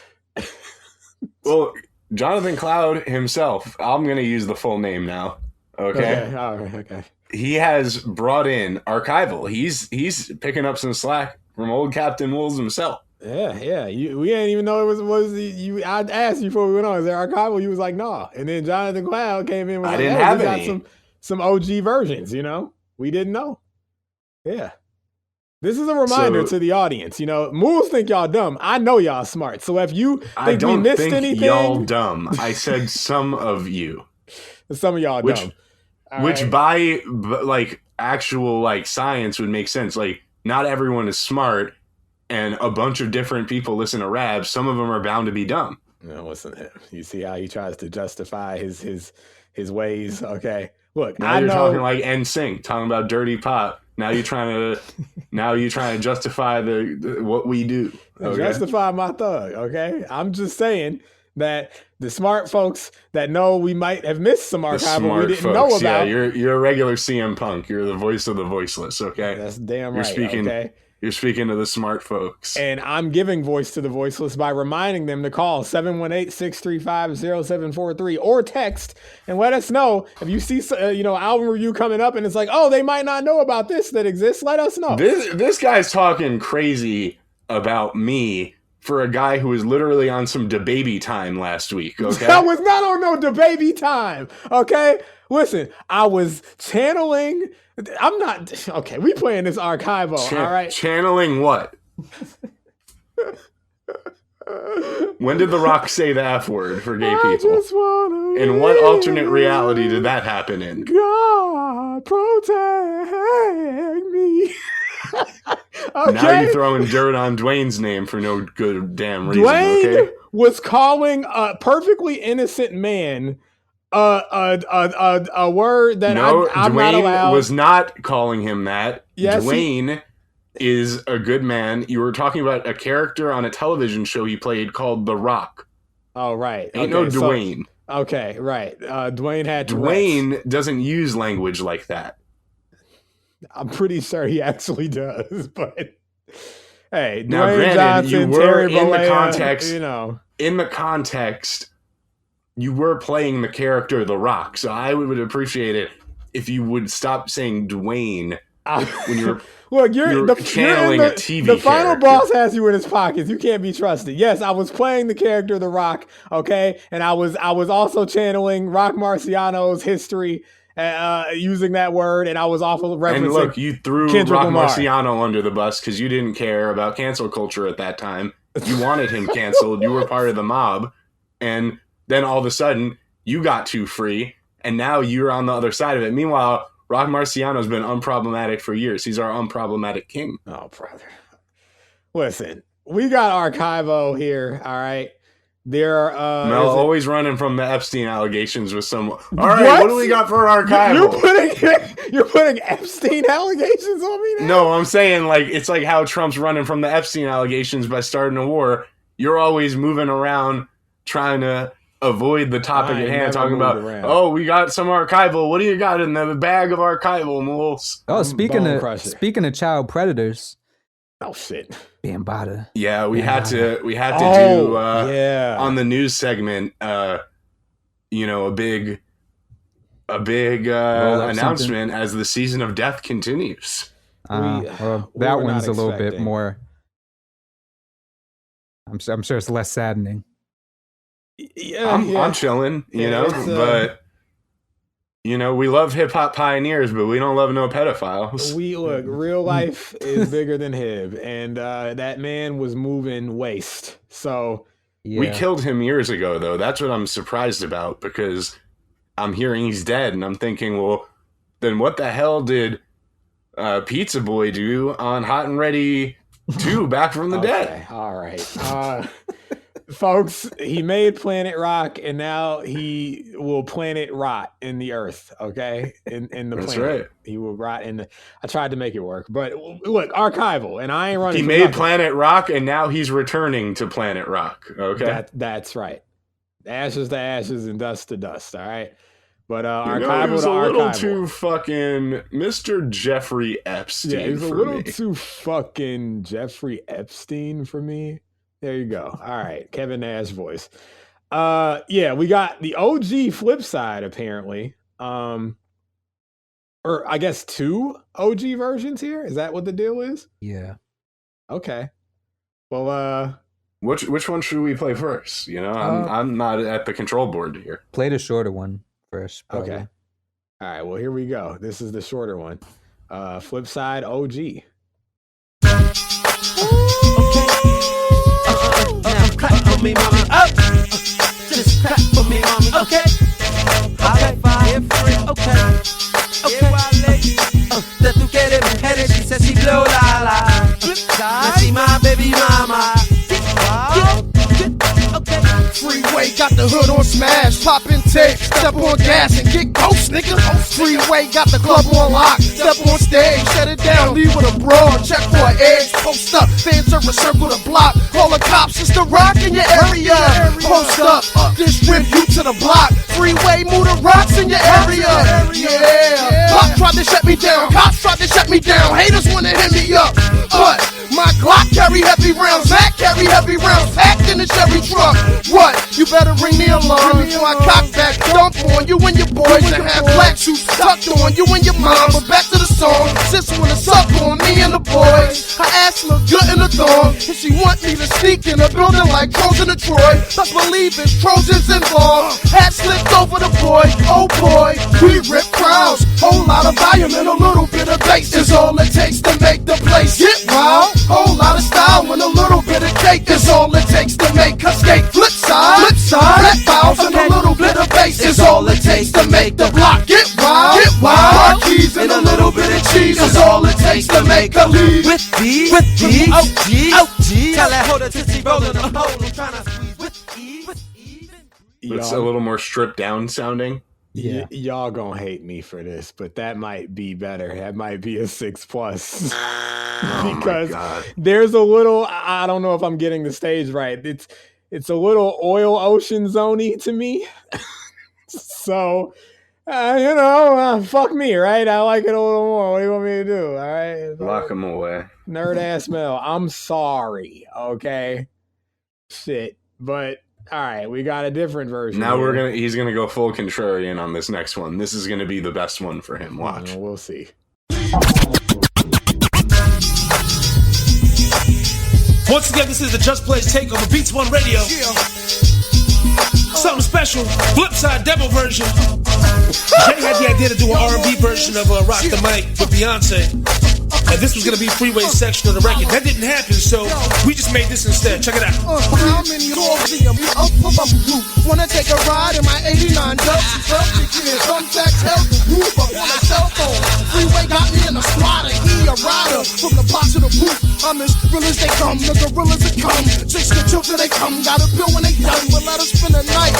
Jonathan Cloud himself, I'm going to use the full name now. Okay. All right. Okay. He has brought in Archival. He's picking up some slack from old Captain Moulz himself. Yeah. We didn't even know it was you. I asked you before we went on. Is there Archival? You was like, nah. And then Jonathan Cloud came in. And was I like, didn't hey, have we got any. some OG versions. You know, we didn't know. Yeah. This is a reminder to the audience. You know, Moulz think y'all dumb. I know y'all smart. So if you think I don't we missed think anything, y'all dumb. I said some of you. some of y'all dumb. All Which right. by like actual like science would make sense. Like not everyone is smart, and a bunch of different people listen to rap. Some of them are bound to be dumb. No, listen to him. You see how he tries to justify his ways. Okay, look, Now I you're know. talking like NSYNC, talking about dirty pop. Now you're trying to justify the what we do. Okay? Justify my thug, okay? I'm just saying that the smart folks that know we might have missed some The archival we smart didn't folks. know Yeah, about. you're a regular CM Punk. You're the voice of the voiceless. Okay, That's damn You're right, speaking- okay? you're speaking to the smart folks. And I'm giving voice to the voiceless by reminding them to call 718-635-0743 or text and let us know if you see album review coming up and it's like, oh, they might not know about this that exists. Let us know. This guy's talking crazy about me for a guy who was literally on some DeBaby time last week. Okay, I was not on no DeBaby time. Okay, listen, I was channeling. I'm not okay. We playing this archival, all right. Channeling what? When did The Rock say the F word for gay I people? just wanna In what live. alternate reality did that happen in? God protect me. Okay. Now you're throwing dirt on Dwayne's name for no good damn reason. Dwayne Okay, was calling a perfectly innocent man a word that no, I'm not Dwayne allowed. was not calling him that. Yes, Dwayne is a good man. You were talking about a character on a television show he played called The Rock. Oh, right. Ain't no so- Dwayne. okay, right. Dwayne had Tourette's. Dwayne doesn't use language like that. I'm pretty sure he actually does, but hey, Now, Dwayne granted, Johnson, you were Terry in the Bollea, context- you know. In the context, you were playing the character The Rock, so I would appreciate it if you would stop saying Dwayne when you're Look, you're channeling a TV The final character. boss has you in his pockets. You can't be trusted. Yes, I was playing the character The Rock, okay, and I was also channeling Rock Marciano's history, using that word, and I was also referencing. And look, you threw Kendrick Rock Lamar. Marciano under the bus because you didn't care about cancel culture at that time. You wanted him canceled. You were part of the mob, and then all of a sudden you got too free, and now you're on the other side of it. Meanwhile, Rock Marciano's been unproblematic for years. He's our unproblematic king. Oh, brother. Listen, we got Archivo here, all right? There are Mel always running from the Epstein allegations with someone. All right, what do we got for Archival? You're putting Epstein allegations on me now? No, I'm saying like it's like how Trump's running from the Epstein allegations by starting a war. You're always moving around trying to avoid the topic at hand, talking about, we got some Archival. What do you got in the bag of Archival, Moulz? Oh, speaking of child predators. Oh shit. Bambaataa. Yeah, we had to do on the news segment a big announcement as the season of death continues. That one's a little bit more. I'm sure it's less saddening. Yeah, I'm chilling, but we love hip hop pioneers, but we don't love no pedophiles. Look, real life is bigger than Hib, and that man was moving waste. So we killed him years ago, though. That's what I'm surprised about, because I'm hearing he's dead, and I'm thinking, well, then what the hell did Pizza Boy do on Hot and Ready 2 Back from the Dead? All right. Folks, he made Planet Rock, and now he will planet rot in the earth, okay? In the That's planet. right. He will rot in the... I tried to make it work, but look, Archival, and I ain't running... He made Planet Rock, and now he's returning to Planet Rock, okay? That's right. Ashes to ashes and dust to dust, all right? But Archival was a little too fucking Mr. Jeffrey Epstein. Yeah, he's a little too fucking Jeffrey Epstein for me. There you go. All right. Kevin Nash voice. We got the OG Flipside, apparently. Or I guess 2 OG versions here. Is that what the deal is? Yeah. Okay. Well, which one should we play first? I'm not at the control board here. Play the shorter one first. Probably. Okay. All right. Well, here we go. This is the shorter one. Flipside OG. Clap for me, mommy. Up. Just clap for me, mommy. Okay. Okay. That tú quieres mujeres, she says she blow la la. Now she my baby mama. Okay. Freeway got the hood on smash, poppin' tape, step on gas and get ghost, nigga. Freeway got the club on lock, step on stage, shut it down, leave with a broad, check for an edge, post up, fan service circle the block, call the cops, it's the rock in your area. Post up, distribute you to the block, Freeway move the rocks in your area. Yeah, Block tried to shut me down, cops tried to shut me down, haters wanna hit me up, but my Glock carry heavy rounds, Mac carry heavy rounds, packed in the Chevy truck. What? You better ring the alarm before I cock back, dump on you and your boys and have black suits tucked on you and your mom. But back to the song, sis wanna suck on me and the boys. Her ass look good in the thong, and she want me to sneak in a building like Trojan to Troy. Plus believe it's Trojans involved. Hat slipped over the boy, oh boy, we rip crowds. Whole lot of volume and a little bit of bass is all it takes to make the place get wild. Whole lot of style and a little bit of cake is all it takes to make her skate. Flipside, black bounce and a little bit of bass is all it takes to make the block get wild. Hard keys and a little bit of cheese is all it takes to make her leave. With these, OG. Tell that hoe to tootsie roll in the hole. I'm trying to squeeze with ease. It's a little more stripped down sounding. Yeah. Y'all gonna hate me for this, but that might be better. That might be a 6+. Because there's a little, I don't know if I'm getting the stage right. It's a little oil ocean zoney to me. So, fuck me, right? I like it a little more. What do you want me to do? All right. Lock him away. Nerd ass Mel. I'm sorry. Okay. Shit. But all right, we got a different version. Now he's gonna go full contrarian on this next one. This is gonna be the best one for him. Watch. We'll see. Once again, this is the Just Blaze takeover Beats One Radio. Something special, Flipside demo version. Jay had the idea to do an R&B version of Rock the Mic with Beyonce. And this was going to be Freeway's section of the record. That didn't happen, so we just made this instead. Check it out. How many wanna take a ride in my 89 Dutch? Some sex help, move up on a cell phone. I'm as real as they come, the gorillas that come. Chicks get chilled till they come, got a pill when they done, but let us spend the night.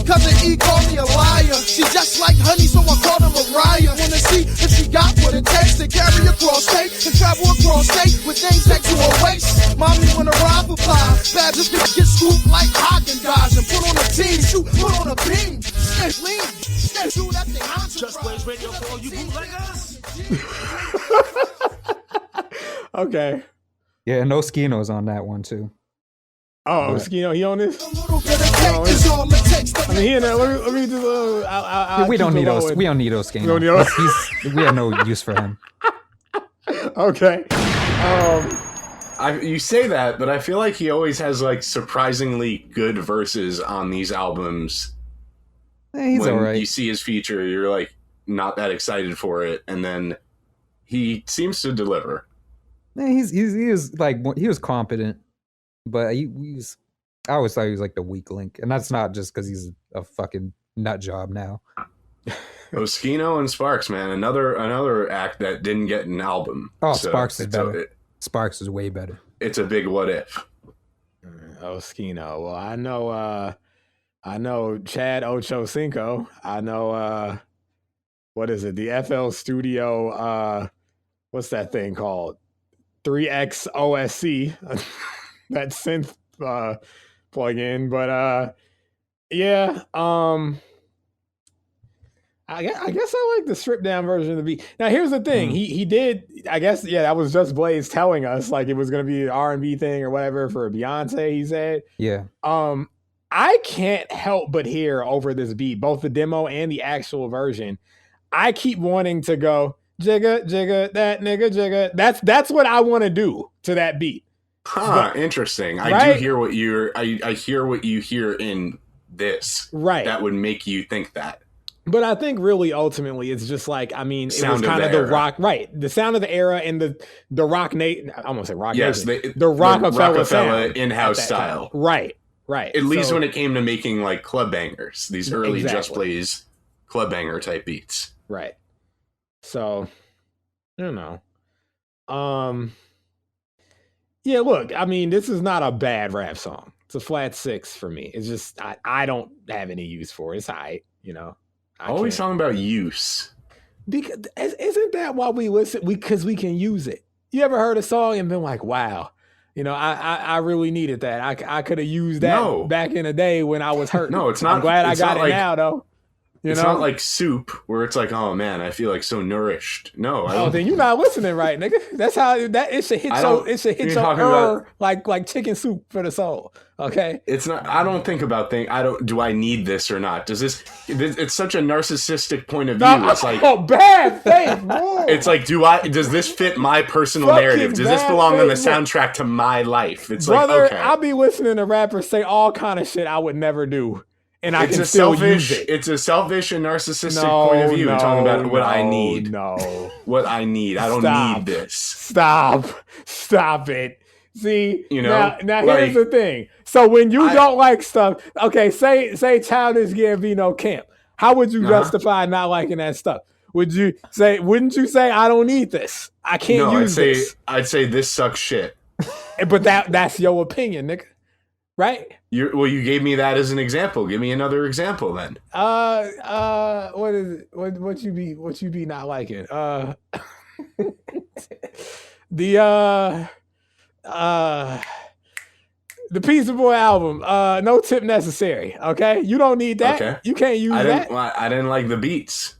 Cousin E called me a liar. She just like honey, so I called her Mariah. Wanna see if she got what it takes to carry across state and travel across state with things that to her waist. Mommy wanna ride for pie, bad just get scooped like Haagen-Dazs and put on a team, shoot, put on a beam. Stay lean, stay do that thing. Just Blaze Radio for all you bootleggers. Okay. Yeah, no Skino's on that one too. Oh, Skino, he on this? I mean, he in there. Let me just. We don't need those. We don't need those Skino. We have no use for him. Okay. You say that, but I feel like he always has like surprisingly good verses on these albums. He's when all right. you see his feature, you're like not that excited for it, and then he seems to deliver. He was competent, but he was. I always thought he was like the weak link, and that's not just because he's a fucking nut job now. Skino and Sparks, man, another act that didn't get an album. Oh, so Sparks is better. Sparks is way better. It's a big what if. Skino. Well, I know Chad Ochocinco. I know what is it? The FL Studio. What's that thing called? 3X OSC. That synth plug-in, but yeah. I guess I like the stripped down version of the beat. Now here's the thing. He did, I guess, yeah, that was just Blaze telling us like it was gonna be an R&B thing or whatever for Beyonce, he said. Yeah. I can't help but hear over this beat, both the demo and the actual version. I keep wanting to go jigga jigga that nigga jigga. That's what I want to do to that beat. Huh, interesting. Right? I do hear what I hear what you hear in this. Right. That would make you think that. But I think really ultimately it's just like, I mean, it was kind of the rock, right? The sound of the era and the rock Nate, I almost say rock. Yes, the Rockefeller sound, in-house style. Right. At least when it came to making like club bangers, these early Just Blaze club banger type beats. Right. So, I don't know. Yeah, look, I mean, this is not a bad rap song. It's a flat 6 for me. It's just, I don't have any use for it. It's all right, you know. Always talking about use. Because isn't that why we listen? Because we can use it. You ever heard a song and been like, wow, you know, I really needed that. I could have used that back in the day when I was hurt. No, it's not. I'm glad I got it now, though. It's not like soup where it's like, oh man, I feel like so nourished. No, I don't. Then you're not listening right, nigga. That's how it should hit your like chicken soup for the soul. Okay. It's not. I don't think about things. Do I need this or not? Does this? It's such a narcissistic point of view. It's like bad faith. It's like, does this fit my personal narrative? Does this belong on the soundtrack to my life? It's brother, like, okay. I'll be listening to rappers say all kind of shit I would never do. And I can still use it. It's a selfish and narcissistic point of view talking about what I need. What I need. I don't need this. Stop it. See, you know, now here's the thing. So when you don't like stuff, okay, say Childish Gambino Camp. How would you justify not liking that stuff? Wouldn't you say I don't need this? I can't use this. I'd say this sucks shit. But that's your opinion, nigga. Right? You gave me that as an example. Give me another example then. What is it? What you be not liking? The Pizza Boy album. No tip necessary. Okay, you don't need that. Okay. You can't use that. I didn't like the beats.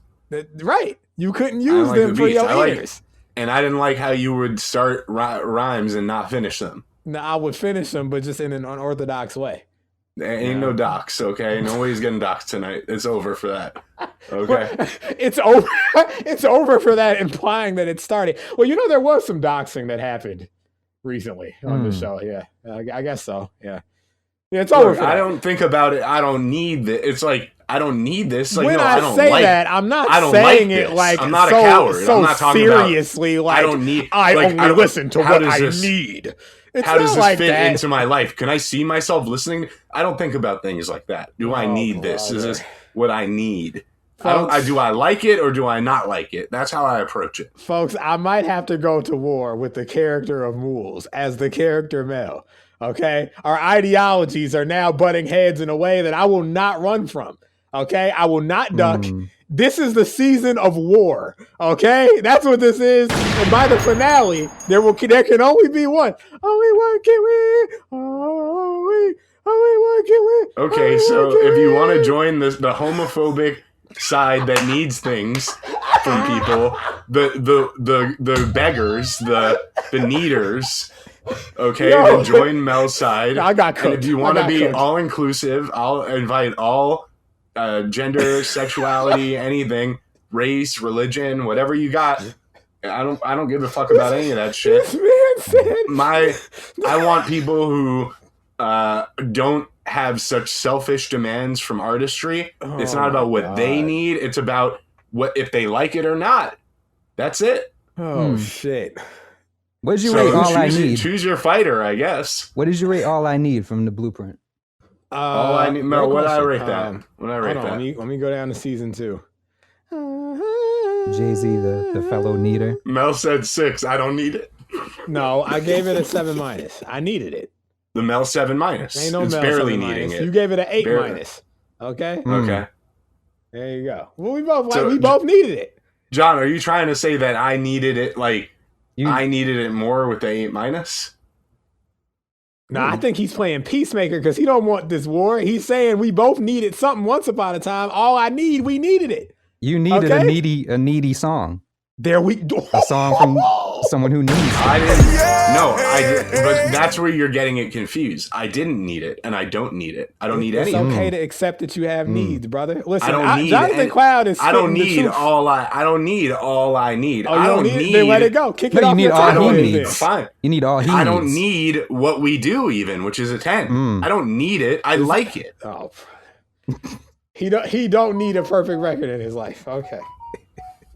Right, you couldn't use them for your ears. And I didn't like how you would start rhymes and not finish them. No, I would finish them, but just in an unorthodox way. There ain't no docs, okay? Nobody's getting docs tonight. It's over for that. Okay. It's over. It's over for that, implying that it started. Well, you know, there was some doxing that happened recently on the show. Yeah, I guess so. Yeah, it's over for that. I don't think about it. I don't need this. It's like, I don't need this. Like, when no, I don't say like that, I'm not saying it like I'm not a coward. I'm not talking seriously. About, like I don't need. I like, only listen to what I need. It's how does this like fit that. into my life? Can I see myself listening? I don't think about things like that. Do I need this? Is this what I need? Do I like it or do I not like it? That's how I approach it. Folks, I might have to go to war with the character of Moulz as the character Mel. Okay? Our ideologies are now butting heads in a way that I will not run from. Okay? I will not duck. This is the season of war. Okay? That's what this is. And by the finale, there can only be one. Only one can win. Only one can win. Okay, so if you want to join the homophobic side that needs things from people, the beggars, the needers, okay, then join Mel's side. I got cooked. And if you want to be all inclusive, I'll invite all gender, sexuality, anything, race, religion, whatever you got. I don't give a fuck about any of that shit. This man said, I want people who don't have such selfish demands from artistry. It's not about what they need. It's about what if they like it or not. That's it. Oh shit. What did you rate All I Need? Choose your fighter, I guess. What did you rate All I Need from the Blueprint? All I Need. Mel, what did I rate that? Let me go down to season 2. Jay-Z, the fellow needer. Mel said 6. I don't need it. No, I gave it a 7-. I needed it. The Mel 7-. Ain't no it's Mel barely 7-. needing it. You gave it an 8-. Okay. Okay. There you go. Well, we both needed it. John, are you trying to say that I needed it I needed it more with the 8-? No, I think he's playing peacemaker because he don't want this war. He's saying we both needed something once upon a time. All I need, we needed it. You needed a needy song. There we a song from someone who needs it. I didn't. No, I did, but that's where you're getting it confused. I didn't need it, and I don't need it. I don't need anything. It's okay to accept that you have needs, brother. Listen, I don't need Jonathan Cloud is. I don't need all I. I don't need all I need. Oh, you I don't need need. Then let it go. Kick it off. You need all he needs. Fine. You need all he needs. I don't need what we do, even, which is a 10. I don't need it. I like it. Oh, he don't need a perfect record in his life. Okay.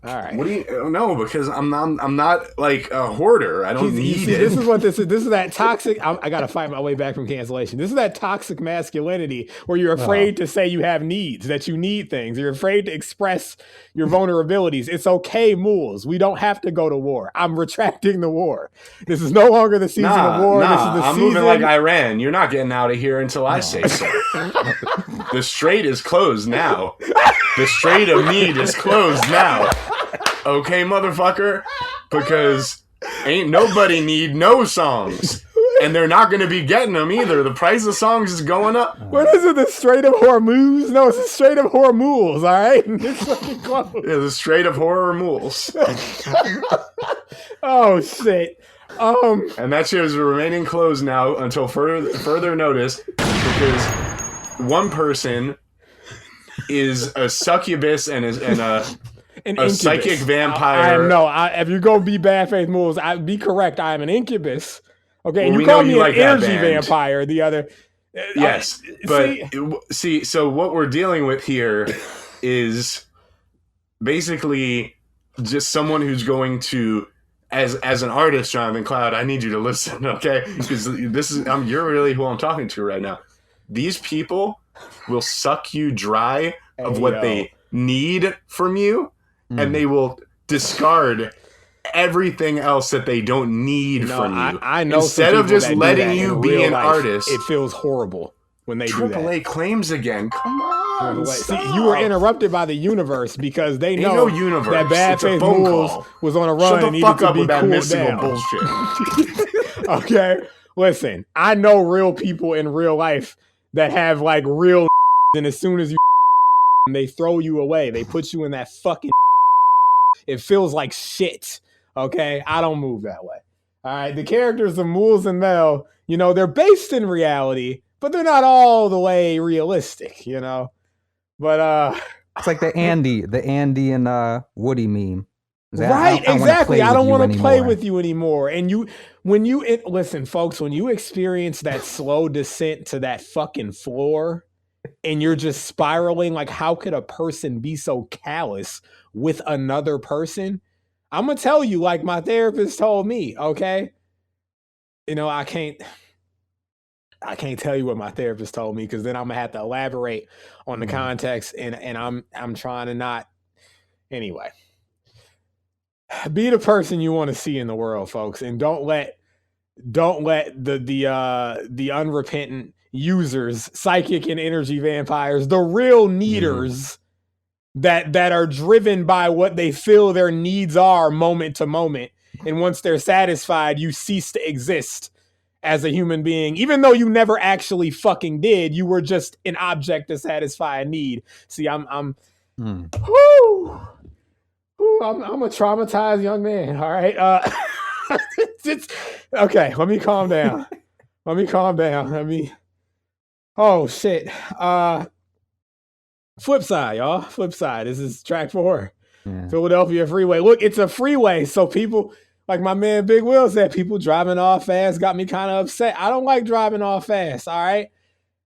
All right. What do you? No, because I'm not like a hoarder. I don't need it. This is what this is. This is that toxic. I got to fight my way back from cancellation. This is that toxic masculinity where you're afraid to say you have needs, that you need things. You're afraid to express your vulnerabilities. It's okay, Moulz. We don't have to go to war. I'm retracting the war. This is no longer the season of war. This is the I'm season. moving like Iran. You're not getting out of here until I say so. The strait is closed now. The Strait of Need is closed now. Okay, motherfucker? Because ain't nobody need no songs. And they're not going to be getting them either. The price of songs is going up. What is it? The Strait of Hormuz? No, it's the Strait of Hormuz, all right? It's fucking close. Yeah, the Strait of Horror Moulz. Oh, shit. And that shit is remaining closed now until further notice because one person is a succubus and a psychic vampire. If you're going to be bad faith Moulz, be correct. I am an incubus. Okay, and well, you call me an energy vampire. The other. Yes, but see, so what we're dealing with here is basically just someone who's going to, as an artist, Jonathan Cloud, I need you to listen, okay? Because you're really who I'm talking to right now. These people will suck you dry of what they need from you, and they will discard everything else that they don't need from you. I know. Instead of just letting you be an artist, it feels horrible when they do that. AAA claims again. Come on. See, you were interrupted by the universe because they know that Bad Faith Moulz was on a run and needed to be cooled down. Bullshit. Okay, listen. I know real people in real life that have like real, and as soon as you, they throw you away. They put you in that fucking. It feels like shit. Okay, I don't move that way. All right, the characters of Moulz and Mel, they're based in reality, but they're not all the way realistic, But it's like the Andy and Woody meme. Right, exactly. I don't want to play with you anymore. And listen, folks, when you experience that slow descent to that fucking floor and you're just spiraling, like how could a person be so callous with another person? I'm going to tell you, like my therapist told me, okay? I can't. I can't tell you what my therapist told me because then I'm gonna have to elaborate on the context, and I'm trying to not. Anyway, be the person you want to see in the world, folks, and don't let the unrepentant users, psychic and energy vampires, the real needers that are driven by what they feel their needs are moment to moment, and once they're satisfied, you cease to exist as a human being, even though you never actually fucking did. You were just an object to satisfy a need. See, I'm a traumatized young man. All right. It's okay. Let me calm down. Oh shit. Flipside, y'all. Flipside. This is track 4. Yeah. Philadelphia Freeway. Look, it's a freeway, so people, like my man Big Will said, people driving off fast got me kind of upset. I don't like driving off fast, all right?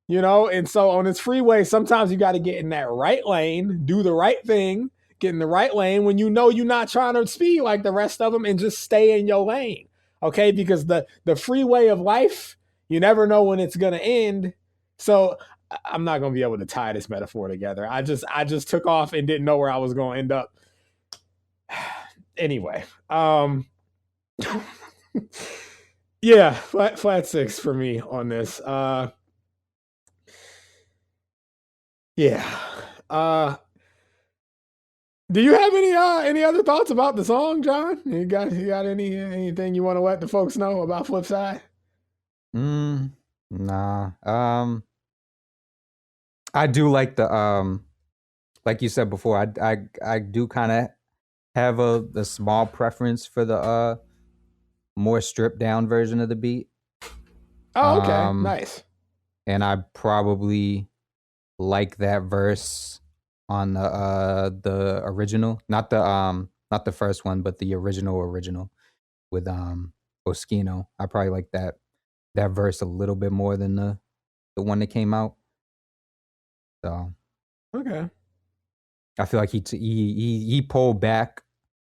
And so on this freeway, sometimes you got to get in that right lane, do the right thing, get in the right lane when you know you're not trying to speed like the rest of them, and just stay in your lane, okay? Because the freeway of life, you never know when it's going to end. So I'm not going to be able to tie this metaphor together. I just took off and didn't know where I was going to end up. Anyway, yeah, flat 6 for me on this. Yeah. Do you have any other thoughts about the song, John? You got anything you want to let the folks know about Flipside? Nah. I do like the like you said before, I do kind of have a small preference for the more stripped down version of the beat. Oh, okay. Nice. And I probably like that verse on the original, not the first one, but the original with Oskino. I probably like that verse a little bit more than the one that came out. So okay, I feel like he pulled back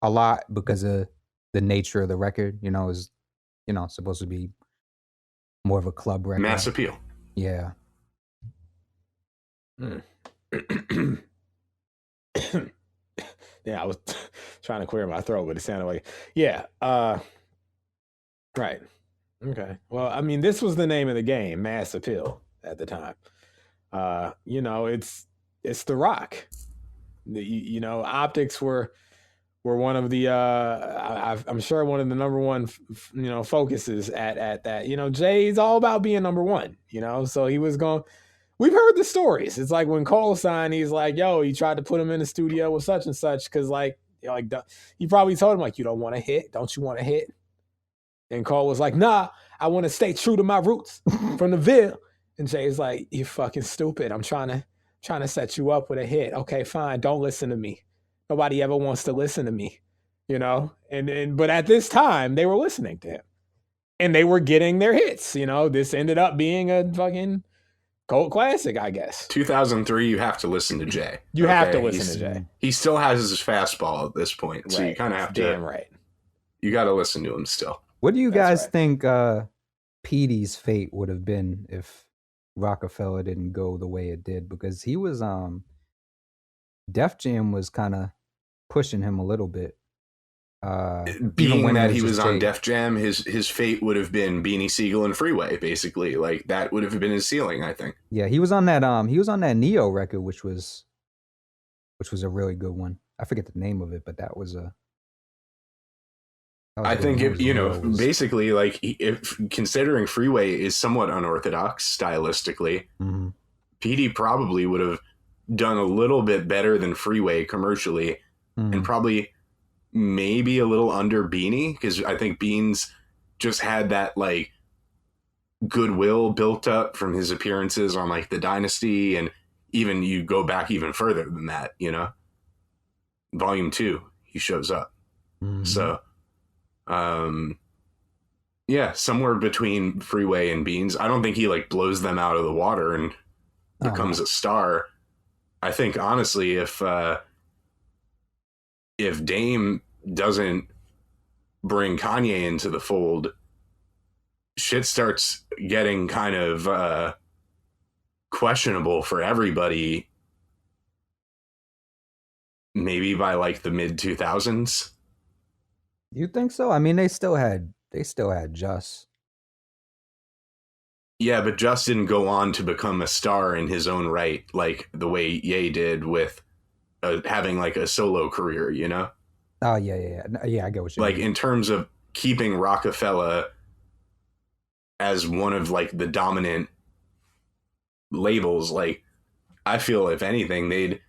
a lot because of the nature of the record. Is supposed to be more of a club record, mass appeal. Yeah. Yeah, I was trying to clear my throat, but it sounded like right. Okay. Well, I mean, this was the name of the game, mass appeal at the time. It's the rock. Optics were one of the I'm sure one of the number one focuses at that. Jay's all about being number one. So he was going. We've heard the stories. It's like when Cole signed, he's like, "Yo," he tried to put him in the studio with such and such because he probably told him "You don't want to hit, don't you want to hit?" And Cole was like, "Nah, I want to stay true to my roots from the Ville." And Jay's like, "You fucking stupid. I'm trying to set you up with a hit. Okay, fine. Don't listen to me. Nobody ever wants to listen to me, but at this time they were listening to him and they were getting their hits. This ended up being a fucking cult classic, I guess. 2003, you have to listen to Jay. You have to listen to Jay. He still has his fastball at this point. Right. So you kind of have to. Damn right. You got to listen to him still. What do you guys think Petey's fate would have been if Rockefeller didn't go the way it did? Because he was Def Jam was kind of pushing him a little bit. Being that he was on Def Jam, his fate would have been Beanie Siegel and Freeway, basically. Like that would have been his ceiling, I think. Yeah, he was on that Neo record, which was a really good one. I forget the name of it, but that was a. I think basically, like, if considering Freeway is somewhat unorthodox stylistically, Petey probably would have done a little bit better than Freeway commercially, and probably maybe a little under Beanie, because I think Beans just had that like goodwill built up from his appearances on like the Dynasty, and even you go back even further than that, Volume 2, he shows up. So. Somewhere between Freeway and Beans. I don't think he like blows them out of the water and becomes a star. I think honestly, if Dame doesn't bring Kanye into the fold, shit starts getting kind of questionable for everybody, maybe by like the mid 2000s. You think so? I mean, they still had Just. Yeah, but Just didn't go on to become a star in his own right, like the way Ye did with having like a solo career, you know? Oh yeah. I get what you mean. Like in terms of keeping Rockefeller as one of like the dominant labels, like I feel if anything they'd,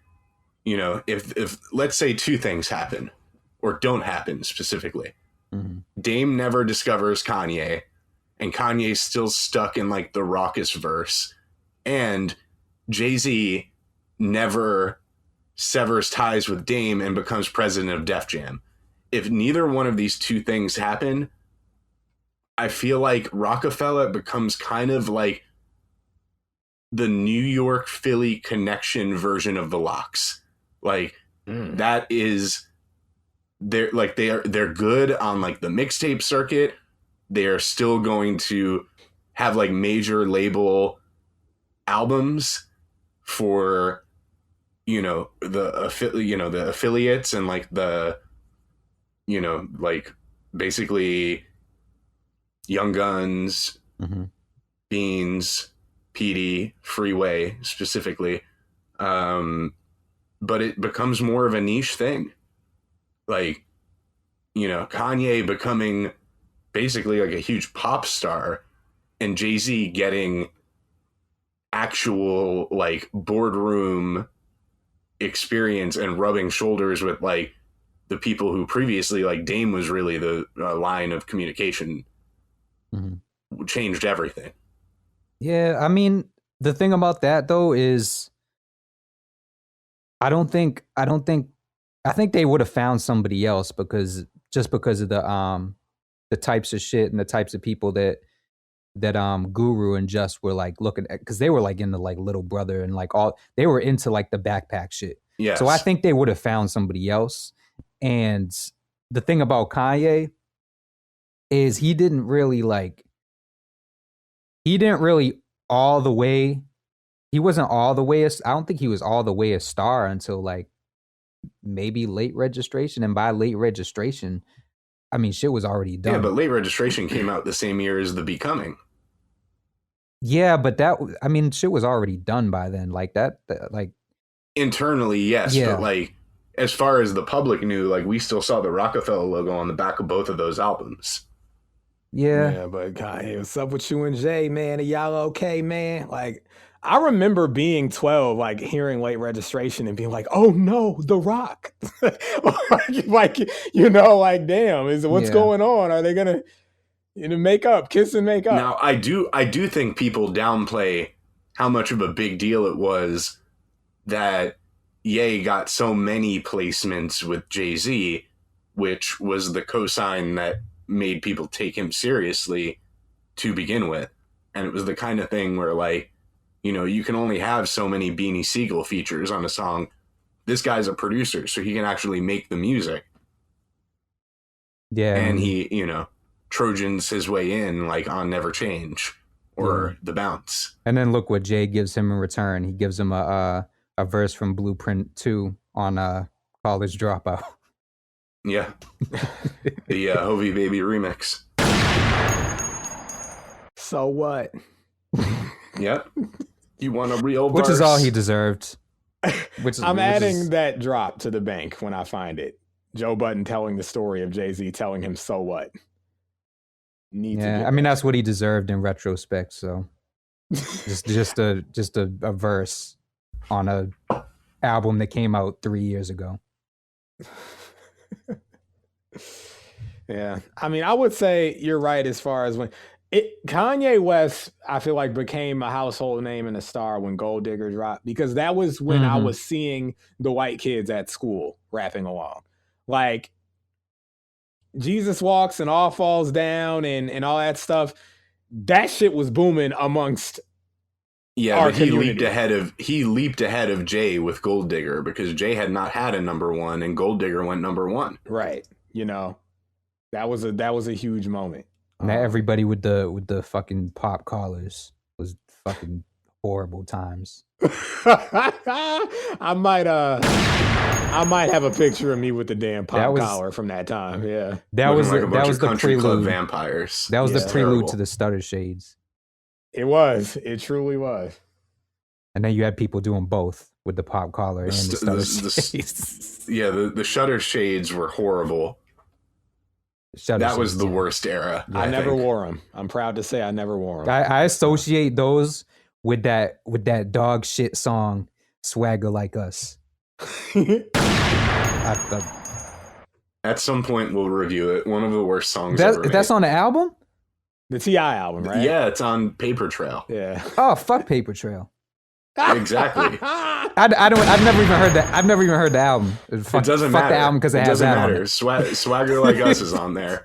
you know, if let's say two things happen or don't happen specifically. Mm-hmm. Dame never discovers Kanye and Kanye's still stuck in like the raucous verse, and Jay-Z never severs ties with Dame and becomes president of Def Jam. If neither one of these two things happen, I feel like Rockefeller becomes kind of like the New York Philly connection version of the Lox. Like that is, they're good on like the mixtape circuit. They are still going to have like major label albums for, you know, the affiliates and like the, you know, like basically Young Guns, mm-hmm. Beans, PD, Freeway specifically. But it becomes more of a niche thing. Like, you know, Kanye becoming basically like a huge pop star and Jay-Z getting actual like boardroom experience and rubbing shoulders with like the people who previously, like Dame was really the line of communication, mm-hmm. changed everything. Yeah, I mean, the thing about that though is I think they would have found somebody else because of the types of shit and the types of people that Guru and Just were like looking at, because they were like into like Little Brother and like they were into like the backpack shit. Yes. So I think they would have found somebody else. And the thing about Kanye is he didn't really all the way. He wasn't all the way. I don't think he was all the way a star until like maybe Late Registration. And by Late Registration, I mean, shit was already done. Yeah, but Late Registration came out the same year as The Becoming. Yeah, but shit was already done by then. Like that like internally, yes. Yeah. But like, as far as the public knew, like we still saw the Rockefeller logo on the back of both of those albums. Yeah, but God, hey, what's up with you and Jay, man? Are y'all okay, man? Like, I remember being 12, like hearing Late Registration and being like, "Oh no, The Rock!" like you know, like damn, what's going on? Are they gonna, you know, kiss and make up? Now, I do think people downplay how much of a big deal it was that Ye got so many placements with Jay-Z, which was the cosign that made people take him seriously to begin with. And it was the kind of thing where, like, you know, you can only have so many Beanie Siegel features on a song. This guy's a producer, so he can actually make the music. Yeah. And he, you know, Trojans his way in, like on Never Change or The Bounce. And then look what Jay gives him in return. He gives him a verse from Blueprint 2 on College Dropout. Yeah. The Hovey Baby remix. So what? Yep. You want a real Which verse? is all he deserved. I'm adding that drop to the bank when I find it. Joe Budden telling the story of Jay-Z telling him, "So what?" I mean, that's what he deserved in retrospect. So just a verse on a album that came out 3 years ago. Yeah, I mean, I would say you're right as far as when Kanye West, I feel like, became a household name and a star when Gold Digger dropped, because that was when I was seeing the white kids at school rapping along. Like, Jesus Walks and All Falls Down and all that stuff. That shit was booming amongst our community. He leaped ahead of Jay with Gold Digger, because Jay had not had a number one and Gold Digger went number one. Right. You know, that was a huge moment. Not everybody with the fucking pop collars was fucking horrible times. I might have a picture of me with the damn pop collar from that time. Yeah, that was like the country prelude. Club vampires. That was the prelude terrible. to the stutter shades. It was. It truly was. And then you had people doing both with the pop collar and the stutter shades. Yeah, the shutter shades were horrible. That was the worst era. I never wore them. I'm proud to say I never wore them. I associate those with that dog shit song, "Swagger Like Us." At some point, we'll review it. One of the worst songs ever made. That's on the album? The T.I. album, right? Yeah, it's on Paper Trail. Yeah. Oh, fuck Paper Trail. Exactly. I've never even heard that. I've never even heard the album. It doesn't matter. Fuck the album because it has that on it. Swagger Like Us is on there.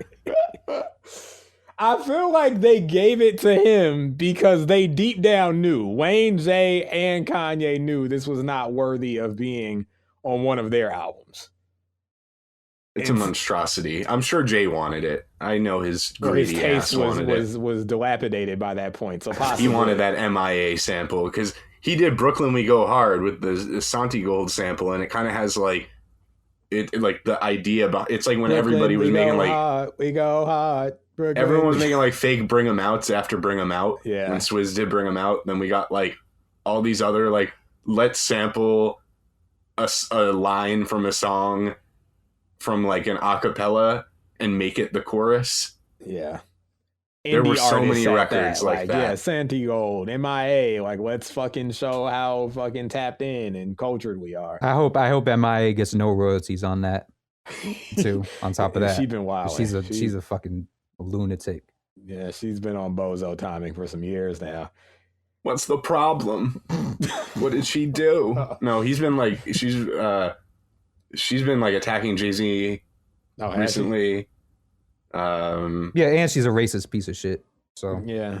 I feel like they gave it to him because they deep down knew. Wayne, Jay, and Kanye knew this was not worthy of being on one of their albums. It's a monstrosity. I'm sure Jay wanted it. I know his greedy ass wanted it. Was dilapidated by that point. So possibly he wanted that MIA sample because he did Brooklyn We Go Hard with the Santi Gold sample, and it kind of has like like the idea about it's like when Brooklyn, everybody was making like hard, we go hard. Brooklyn. Everyone was making like fake Bring 'Em Outs after Bring 'Em Out. Yeah. When Swizz did Bring 'Em Out, then we got like all these other like let's sample a line from a song from like an acapella and make it the chorus. Yeah. There were so many records like that. Yeah, Santi Gold, MIA, like let's fucking show how fucking tapped in and cultured we are. I hope MIA gets no royalties on that too. On top of that. She's been wild. She's a fucking lunatic. Yeah, she's been on bozo timing for some years now. What's the problem? What did she do? No, she's been like attacking Jay-Z recently. Yeah, and she's a racist piece of shit. So yeah.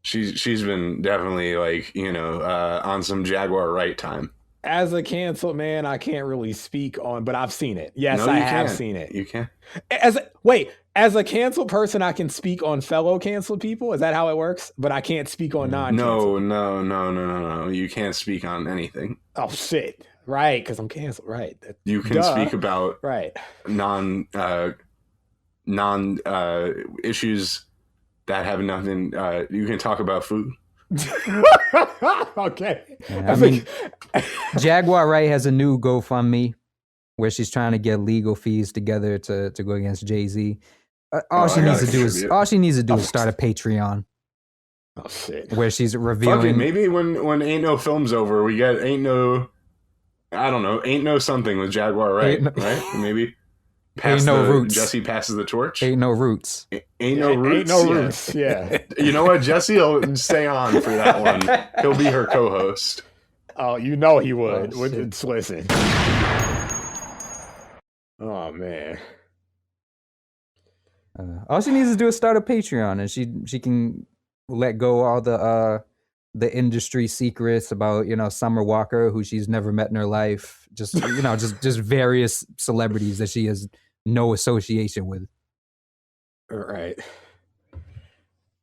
She's been definitely like, on some Jaguar right time. As a canceled man, I can't really speak on, but I've seen it. Yes, I have seen it. You can. As a canceled person, I can speak on fellow canceled people. Is that how it works? But I can't speak on non-canceled. No. You can't speak on anything. Oh shit! Right, because I'm canceled. Right. You can speak about non issues that have nothing. You can talk about food. Okay. Yeah, I mean, Jaguar Wright has a new GoFundMe where she's trying to get legal fees together to go against Jay-Z. All she needs to do is start a Patreon. Oh shit! Where she's revealing. Maybe when Ain't No Film's over, we get Ain't No something with Jaguar Wright, right? Maybe. Ain't no roots. Jesse passes the torch. Ain't no roots. Ain't no roots. Ain't no roots. Yeah. You know what? Jesse will stay on for that one. He'll be her co-host. Oh, he would. Listen. Oh man. All she needs to do is start a Patreon, and she can let go all the industry secrets about Summer Walker, who she's never met in her life. Just just various celebrities that she has no association with. Right.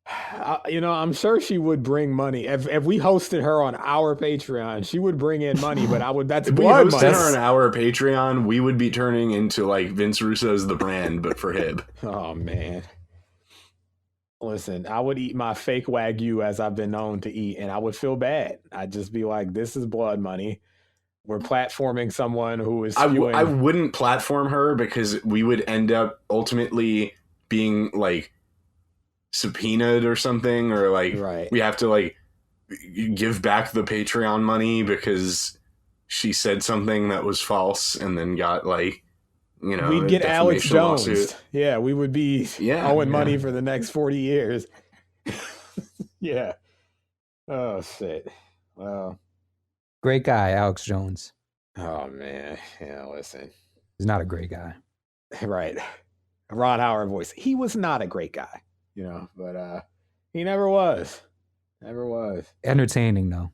I'm sure she would bring money if we hosted her on our Patreon. She would bring in money, but that's blood money. If we hosted her on our Patreon, we would be turning into like Vince Russo's The Brand, but for Hib. Oh man. Listen, I would eat my fake Wagyu as I've been known to eat, and I would feel bad. I'd just be like, this is blood money. We're platforming someone who is spewing. I wouldn't platform her because we would end up ultimately being like subpoenaed or something, or like we have to like give back the Patreon money because she said something that was false and then got like, we'd get Alex Jones. Lawsuit. Yeah, we would be owing money for the next 40 years. Yeah. Oh shit. Well, great guy, Alex Jones. Oh man. Yeah, listen. He's not a great guy. Right. Ron Howard voice. He was not a great guy, but he never was. Never was. Entertaining though.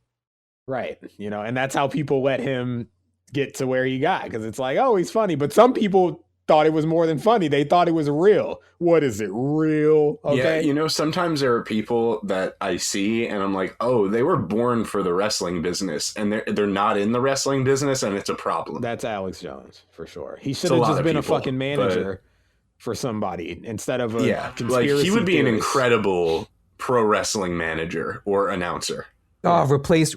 Right. And that's how people let him get to where he got, because it's like, oh, he's funny. But some people thought it was more than funny. They thought it was real. What is it? Real? Okay. Yeah, sometimes there are people that I see and I'm like, oh, they were born for the wrestling business and they're not in the wrestling business and it's a problem. That's Alex Jones for sure. He should have just been a fucking manager for somebody instead of a conspiracy he would be theorist. an incredible pro wrestling manager or announcer. Oh, replace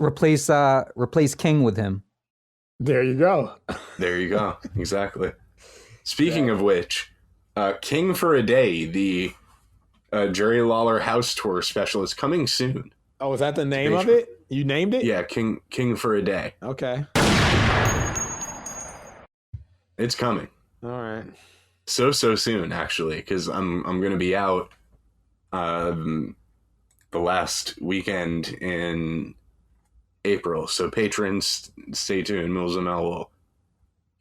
King with him. There you go. There you go. Exactly. Speaking of which, King for a Day, the Jerry Lawler house tour special is coming soon. Oh, is that the name of it? You named it? Yeah, King for a Day. Okay. It's coming. All right. So soon, actually, because I'm going to be out the last weekend in April. So patrons, stay tuned. Moulz Mel will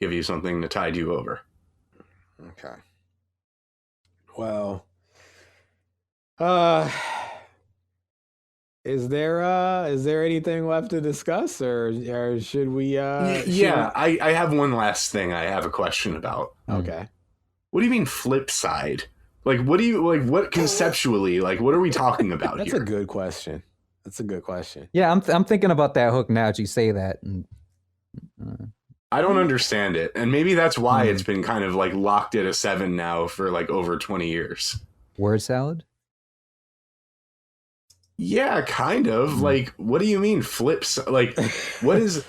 give you something to tide you over. Okay. Well, is there anything left to discuss, or should we? I have one last thing. I have a question about. Okay. What do you mean Flipside? Like, what conceptually? Like, what are we talking about That's here? a good question. That's a good question. Yeah, I'm thinking about that hook now that you say that. And, I don't understand it, and maybe that's why it's been kind of like locked at a 7 now for like over 20 years. Word salad? Yeah, kind of. Like, what do you mean flips? Like, what is,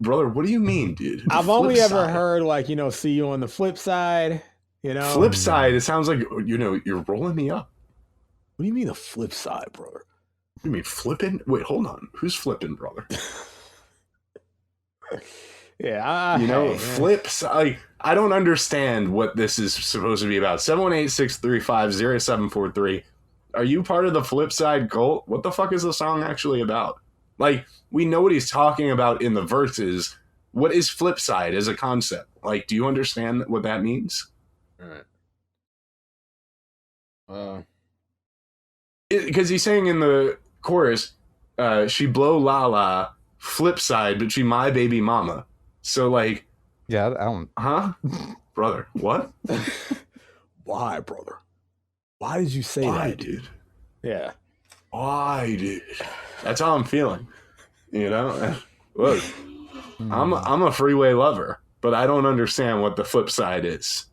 brother? What do you mean, dude? I've only ever heard like see you on the flip side. Flip side. It sounds like you're rolling me up. What do you mean the flip side, brother? You mean flipping? Wait, hold on. Who's flipping, brother? Yeah, flips. I don't understand what this is supposed to be about. 718-635-0743. Are you part of the Flipside cult? What the fuck is the song actually about? Like, we know what he's talking about in the verses. What is Flipside as a concept? Like, do you understand what that means? All right. Because he's saying in the chorus, she blow la la, Flipside, but she my baby mama. So, like... Yeah, I don't... Huh? Brother, what? Why, brother? Why did you say that, dude? Yeah. Why, dude? That's how I'm feeling. Look, I'm a Freeway lover, but I don't understand what the flip side is.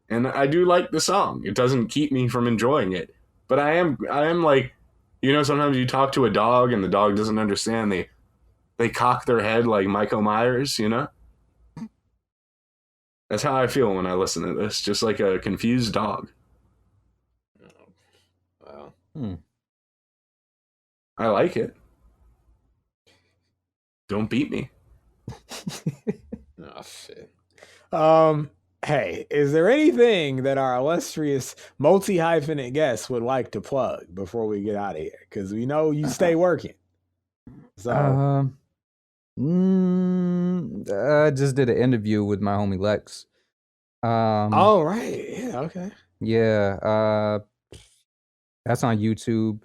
And I do like the song. It doesn't keep me from enjoying it. But I am like, sometimes you talk to a dog and the dog doesn't understand. They cock their head like Michael Myers, That's how I feel when I listen to this, just like a confused dog. Wow. I like it. Don't beat me. Oh, shit. Hey, is there anything that our illustrious multi-hyphenate guest would like to plug before we get out of here? Because we know you stay working. So, I just did an interview with my homie Lex. oh, right. Yeah, okay. Yeah, that's on YouTube.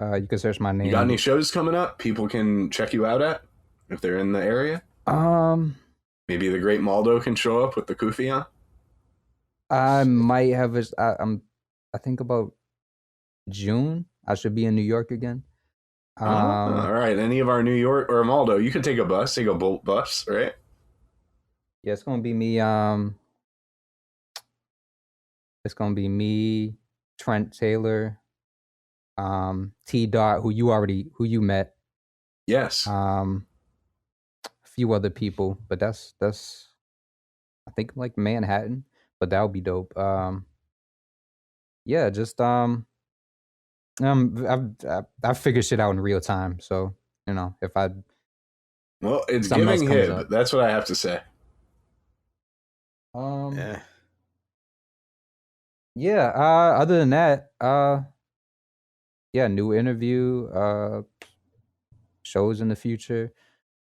You can search my name. You got any shows coming up people can check you out at if they're in the area? Maybe the great Maldo can show up with the kufi on. I might have I think about June. I should be in New York again. All right. Any of our New York or Maldo, you can take a Bolt bus, right? Yeah, it's gonna be me. It's gonna be me, Trent Taylor, T Dot, who you met. Yes. A few other people, but that's I think like Manhattan, but that would be dope. Yeah, just I've figured shit out in real time, so if I it's giving him. That's what I have to say. Yeah. Other than that, new interview, shows in the future.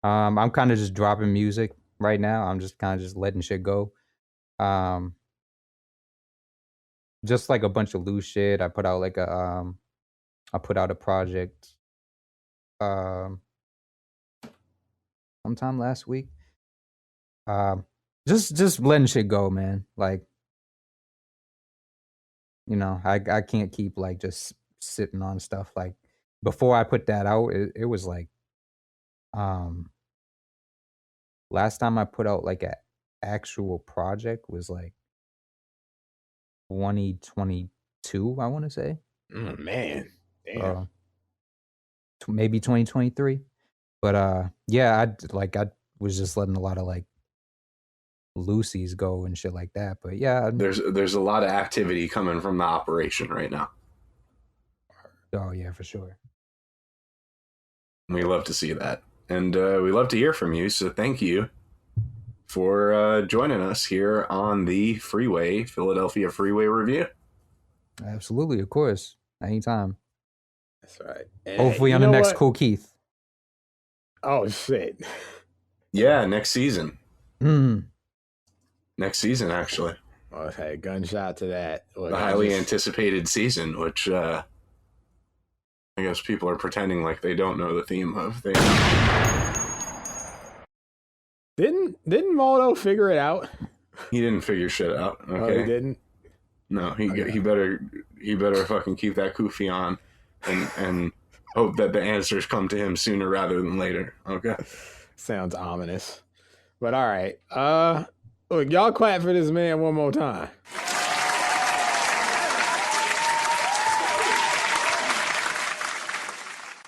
I'm kind of just dropping music right now. I'm just kind of just letting shit go. Just like a bunch of loose shit. I put out a project sometime last week. just letting shit go, man. Like, you know, I can't keep like just sitting on stuff. Like before I put that out, it was like last time I put out like an actual project was like 2022, I want to say. Oh, man. Damn. Maybe 2023. But yeah, I was just letting a lot of like loosies go and shit like that. But yeah, There's a lot of activity coming from the operation right now. Oh yeah, for sure. We love to see that. And we love to hear from you. So thank you for joining us here on the Freeway, Philadelphia Freeway Review. Absolutely, of course. Anytime. That's right. And hopefully on the next Cool Keith. Oh, shit. Yeah, next season. Mm. Next season, actually. Okay, gunshot to that. Look, the highly anticipated season, which I guess people are pretending like they don't know the theme of. Didn't Waldo figure it out? He didn't figure shit out. Okay. Oh, he didn't? No, he better fucking keep that kufi on and hope that the answers come to him sooner rather than later. Okay. Sounds ominous. But all right. Look, y'all clap for this man one more time.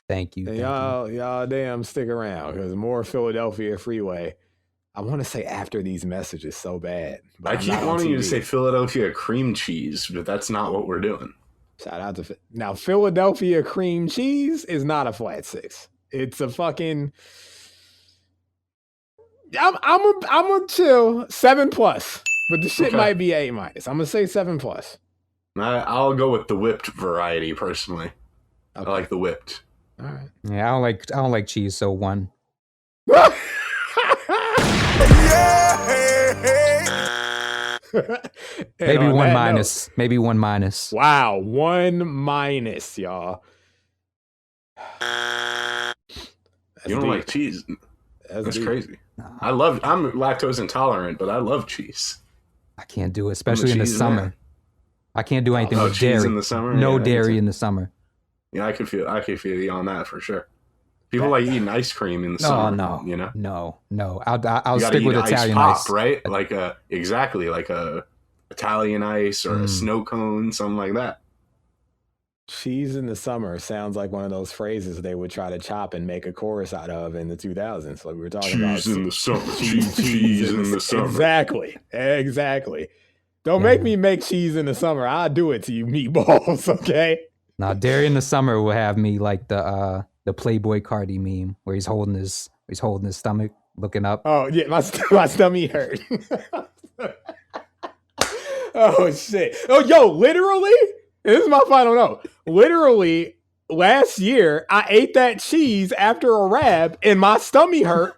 Thank you. And y'all damn stick around because more Philadelphia Freeway. I want to say after these messages so bad. I keep wanting you to say Philadelphia cream cheese, but that's not what we're doing. Shout out to now Philadelphia cream cheese is not a flat 6. It's a fucking. I'm a chill 7+, but the shit might be A-. I'm gonna say 7+. I'll go with the whipped variety personally. Okay. I like the whipped. All right. Yeah, I don't like cheese, so 1. Maybe 1 minus. Maybe 1 minus. Wow, 1 minus, y'all. You don't like cheese? That's crazy. I'm lactose intolerant, but I love cheese. I can't do it, especially in the summer. Man. I can't do anything with dairy. In the summer? No dairy in the summer. Yeah, I could feel you on that for sure. People like eating ice cream in the summer. No, you know? No. I'll stick with Italian ice. Right? Like a Italian ice or a snow cone, something like that. Cheese in the summer sounds like one of those phrases they would try to chop and make a chorus out of in the 2000s. Like we were talking about. Cheese in the summer. Cheese in the summer. Exactly. Don't make me make cheese in the summer. I'll do it to you meatballs, okay? Now, dairy in the summer will have me like the Playboy Cardi meme where he's holding his stomach, looking up. Oh yeah, my stomach hurt. Oh shit. Oh yo, literally. This is my final note. Literally, last year I ate that cheese after a rab and my stomach hurt,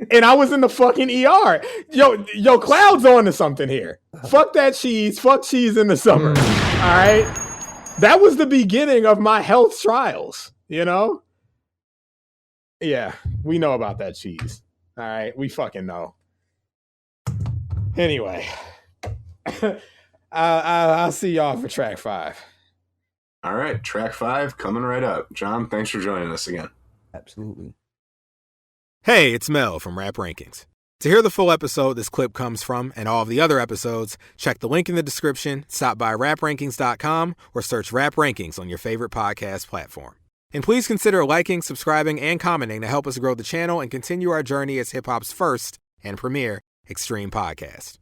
and I was in the fucking ER. Yo, Cloud's on to something here. Fuck that cheese. Fuck cheese in the summer. All right. That was the beginning of my health trials, you know? Yeah, we know about that cheese. All right, we fucking know. Anyway, I'll see y'all for track 5. All right, track 5 coming right up. John, thanks for joining us again. Absolutely. Hey, it's Mel from Rap Rankings. To hear the full episode this clip comes from and all of the other episodes, check the link in the description, stop by raprankings.com, or search Rap Rankings on your favorite podcast platform. And please consider liking, subscribing, and commenting to help us grow the channel and continue our journey as hip-hop's first and premier extreme podcast.